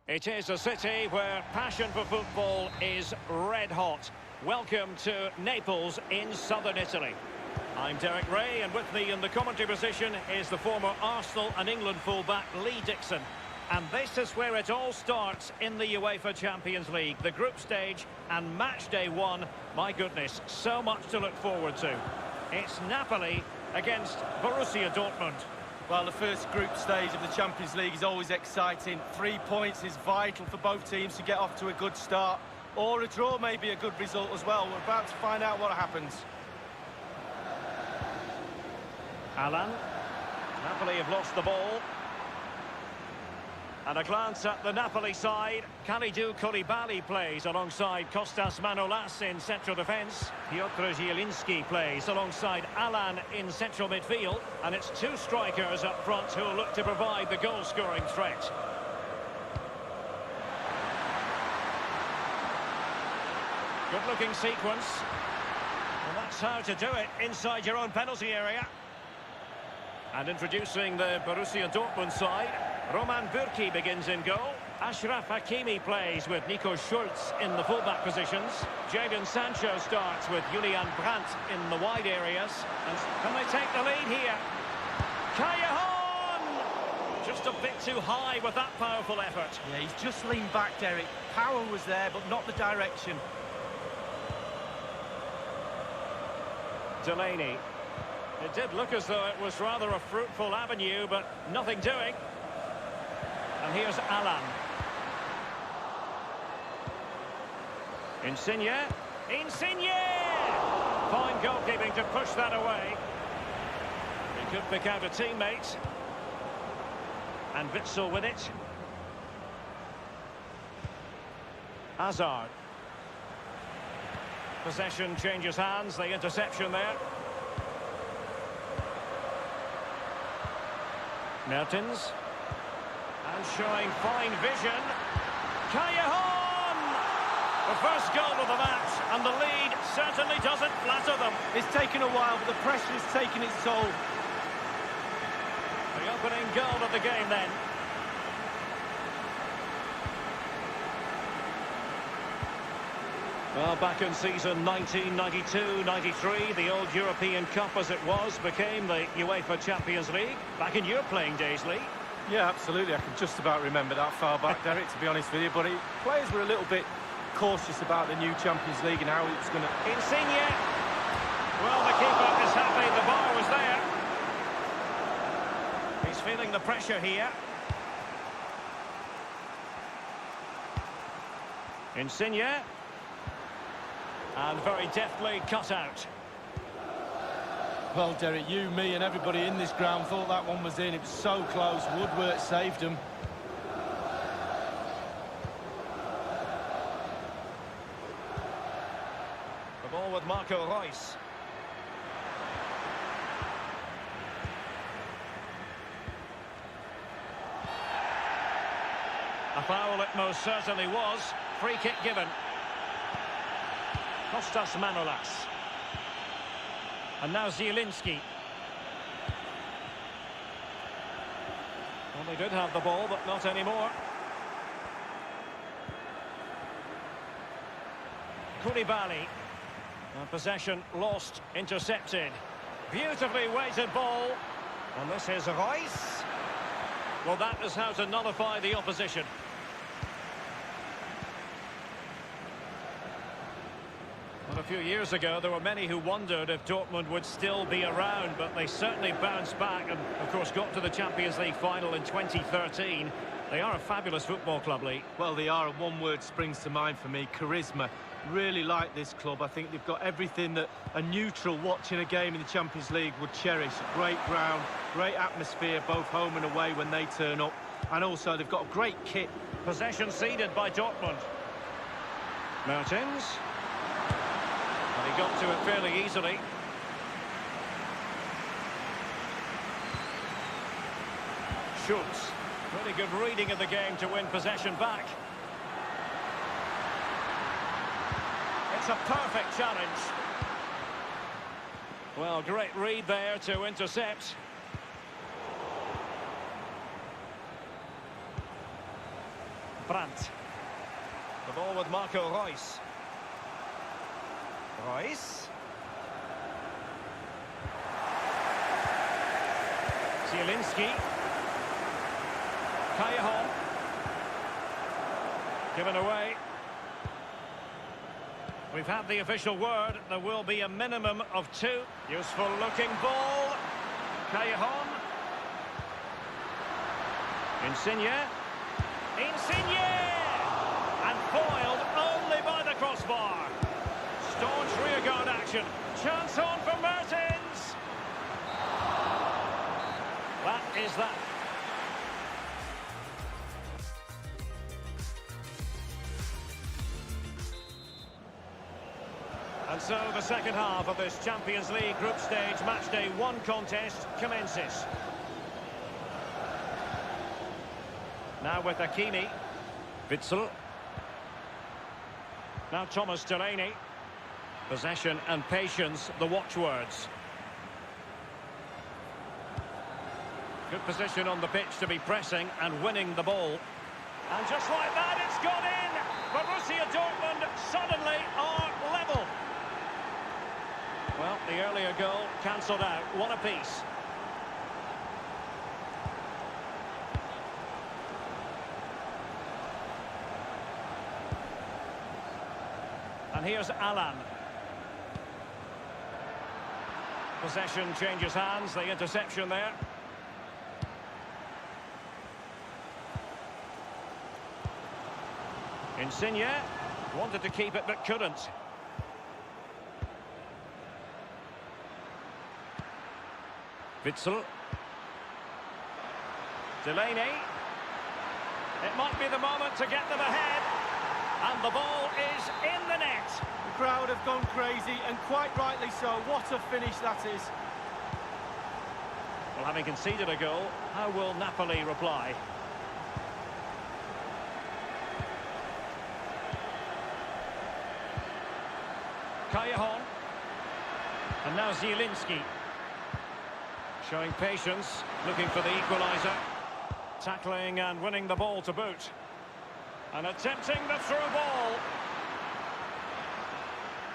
It is a city where passion for football is red hot. Welcome to Naples in southern Italy. I'm Derek Ray, and with me in the commentary position is the former Arsenal and England fullback Lee Dixon. And this is where it all starts in the UEFA Champions League, the group stage and match day 1. My goodness, so much to look forward to. It's Napoli against Borussia Dortmund. Well, the first group stage of the Champions League is always exciting. 3 points is vital for both teams to get off to a good start. Or a draw may be a good result as well. We're about to find out what happens. Alan. Napoli have lost the ball. And a glance at the Napoli side. Kalidou Koulibaly plays alongside Kostas Manolas in central defence. Piotr Zielinski plays alongside Alan in central midfield. And it's two strikers up front who look to provide the goal-scoring threat. Good-looking sequence. Well, that's how to do it inside your own penalty area. And introducing the Borussia Dortmund side. Roman Bürki begins in goal. Ashraf Hakimi plays with Nico Schulz in the fullback positions. Jadon Sancho starts with Julian Brandt in the wide areas. And can they take the lead here? Callejon! Just a bit too high with that powerful effort. Yeah, he's just leaned back, Derek. Power was there, but not the direction. Delaney. It did look as though it was rather a fruitful avenue, but nothing doing. And here's Alan. Insigne. Fine goalkeeping to push that away. He could pick out a teammate. And Witsel with it. Hazard. Possession changes hands, the interception there. Mertens. And showing fine vision. Callejon! The first goal of the match, and the lead certainly doesn't flatter them. It's taken a while, but the pressure has taken its toll. The opening goal of the game then. Well, back in season 1992-93, the old European Cup as it was became the UEFA Champions League. Back in your playing days, Lee. Yeah, absolutely. I can just about remember that far back, Derek, to be honest with you. But players were a little bit cautious about the new Champions League and how it was going to... Insigne. Well, the keeper is happy the bar was there. He's feeling the pressure here. Insigne. And very deftly cut out. Well, Derek, you, me and everybody in this ground thought that one was in. It was so close. Woodwork saved him. The ball with Marco Reus. A foul it most certainly was. Free kick given. Kostas Manolas. And now Zielinski. Well, they did have the ball, but not anymore. Koulibaly. Possession lost, intercepted. Beautifully weighted ball. And this is Reus. Well, that is how to nullify the opposition. Well, a few years ago, there were many who wondered if Dortmund would still be around, but they certainly bounced back and, of course, got to the Champions League final in 2013. They are a fabulous football club, Lee. Well, they are, and one word springs to mind for me, charisma. Really like this club. I think they've got everything that a neutral watching a game in the Champions League would cherish. Great ground, great atmosphere, both home and away when they turn up. And also, they've got a great kit. Possession ceded by Dortmund. Mertens. And he got to it fairly easily. Schulz. Really good reading of the game to win possession back. It's a perfect challenge. Well, great read there to intercept. Brandt. The ball with Marco Reus. Reus. Zielinski. Callejon. Given away. We've had the official word. There will be a minimum of 2. Useful looking ball. Callejon. Insigne. And foiled only by the crossbar. Staunch rearguard action. Chance on for Mertens. That is that. And so the second half of this Champions League group stage matchday 1 contest commences. Now with Hakimi. Witsel. Now Thomas Delaney. Possession and patience, the watchwords. Good position on the pitch to be pressing and winning the ball. And just like that, it's gone in! Borussia Dortmund suddenly are level. Well, the earlier goal cancelled out. One apiece. And here's Alan. Possession changes hands, the interception there. Insigne wanted to keep it but couldn't. Witsel. Delaney. It might be the moment to get them ahead. And the ball is in the net. The crowd have gone crazy, and quite rightly so. What a finish that is. Well, having conceded a goal, how will Napoli reply? Callejon. And now Zielinski. Showing patience, looking for the equaliser. Tackling and winning the ball to boot. And attempting the through ball.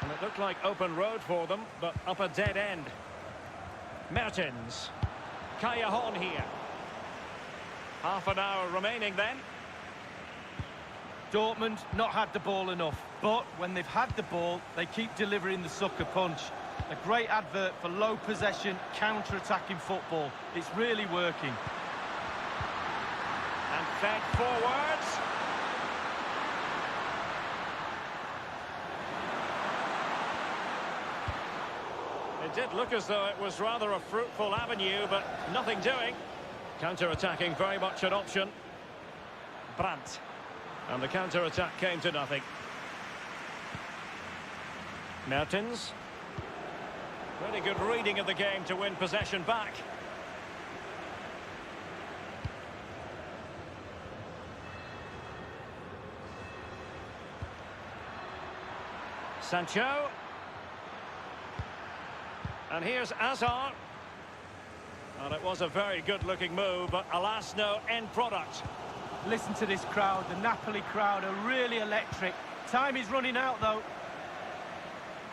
And it looked like open road for them, but up a dead end. Mertens. Callejon here. Half an hour remaining then. Dortmund not had the ball enough, but when they've had the ball, they keep delivering the sucker punch. A great advert for low possession, counter-attacking football. It's really working. And fed forwards. It did look as though it was rather a fruitful avenue, but nothing doing. Counter-attacking very much an option. Brandt. And the counter-attack came to nothing. Mertens. Really good reading of the game to win possession back. Sancho. And here's Azar. And it was a very good-looking move, but alas, no end product. Listen to this crowd. The Napoli crowd are really electric. Time is running out, though.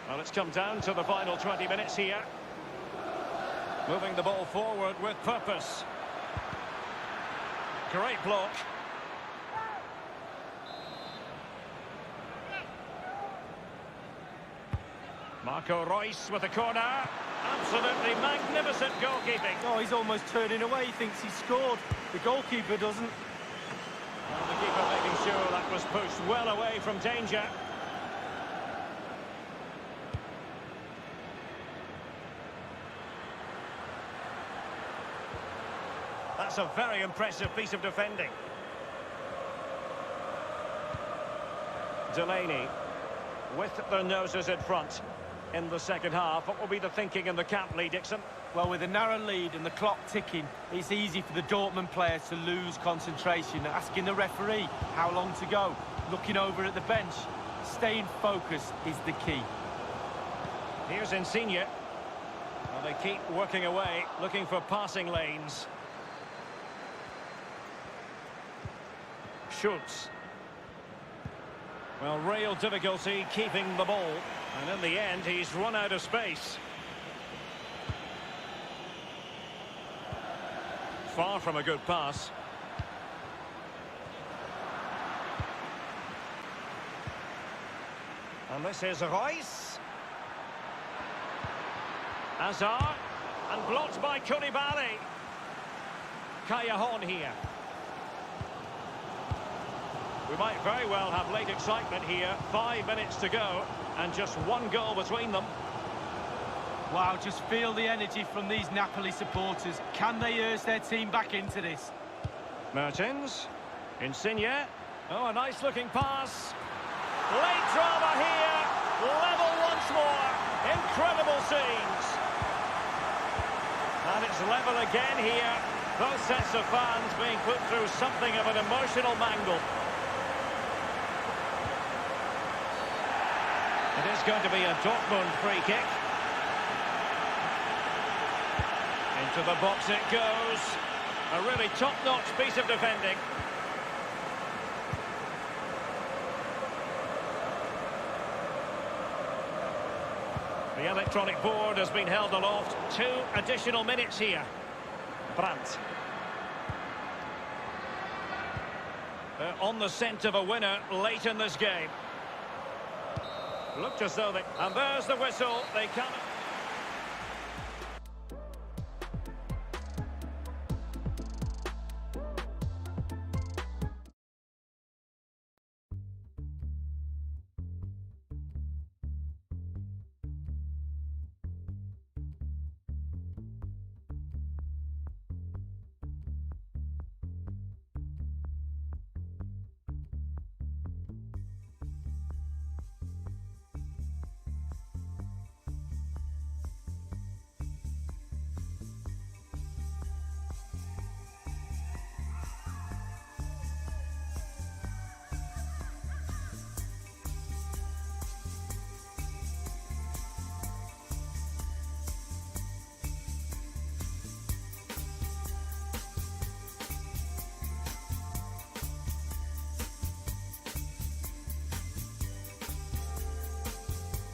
Well, it's come down to the final 20 minutes here. Moving the ball forward with purpose. Great block. Marco Reus with a corner. Absolutely magnificent goalkeeping. Oh, he's almost turning away. He thinks he's scored. The goalkeeper doesn't. Well, the keeper making sure that was pushed well away from danger. That's a very impressive piece of defending. Delaney with their noses in front in the second half. What will be the thinking in the camp, Lee Dixon? Well, with a narrow lead and the clock ticking, it's easy for the Dortmund players to lose concentration. Asking the referee how long to go, looking over at the bench. Staying focused is the key. Here's Insigne. Well, they keep working away, looking for passing lanes. Schultz. Well, real difficulty keeping the ball. And in the end, he's run out of space. Far from a good pass. And this is Reus. Azar. And blocked by Koulibaly. Callejon here. We might very well have late excitement here. 5 minutes to go, and just one goal between them. Wow, just feel the energy from these Napoli supporters. Can they urge their team back into this? Mertens. Insigne. Oh, a nice-looking pass. Late drama here. Level once more. Incredible scenes. And it's level again here. Both sets of fans being put through something of an emotional mangle. It is going to be a Dortmund free kick. Into the box it goes. A really top-notch piece of defending. The electronic board has been held aloft. 2 additional minutes here. Brandt. They're on the scent of a winner late in this game. Looked as though they... And there's the whistle. They can't...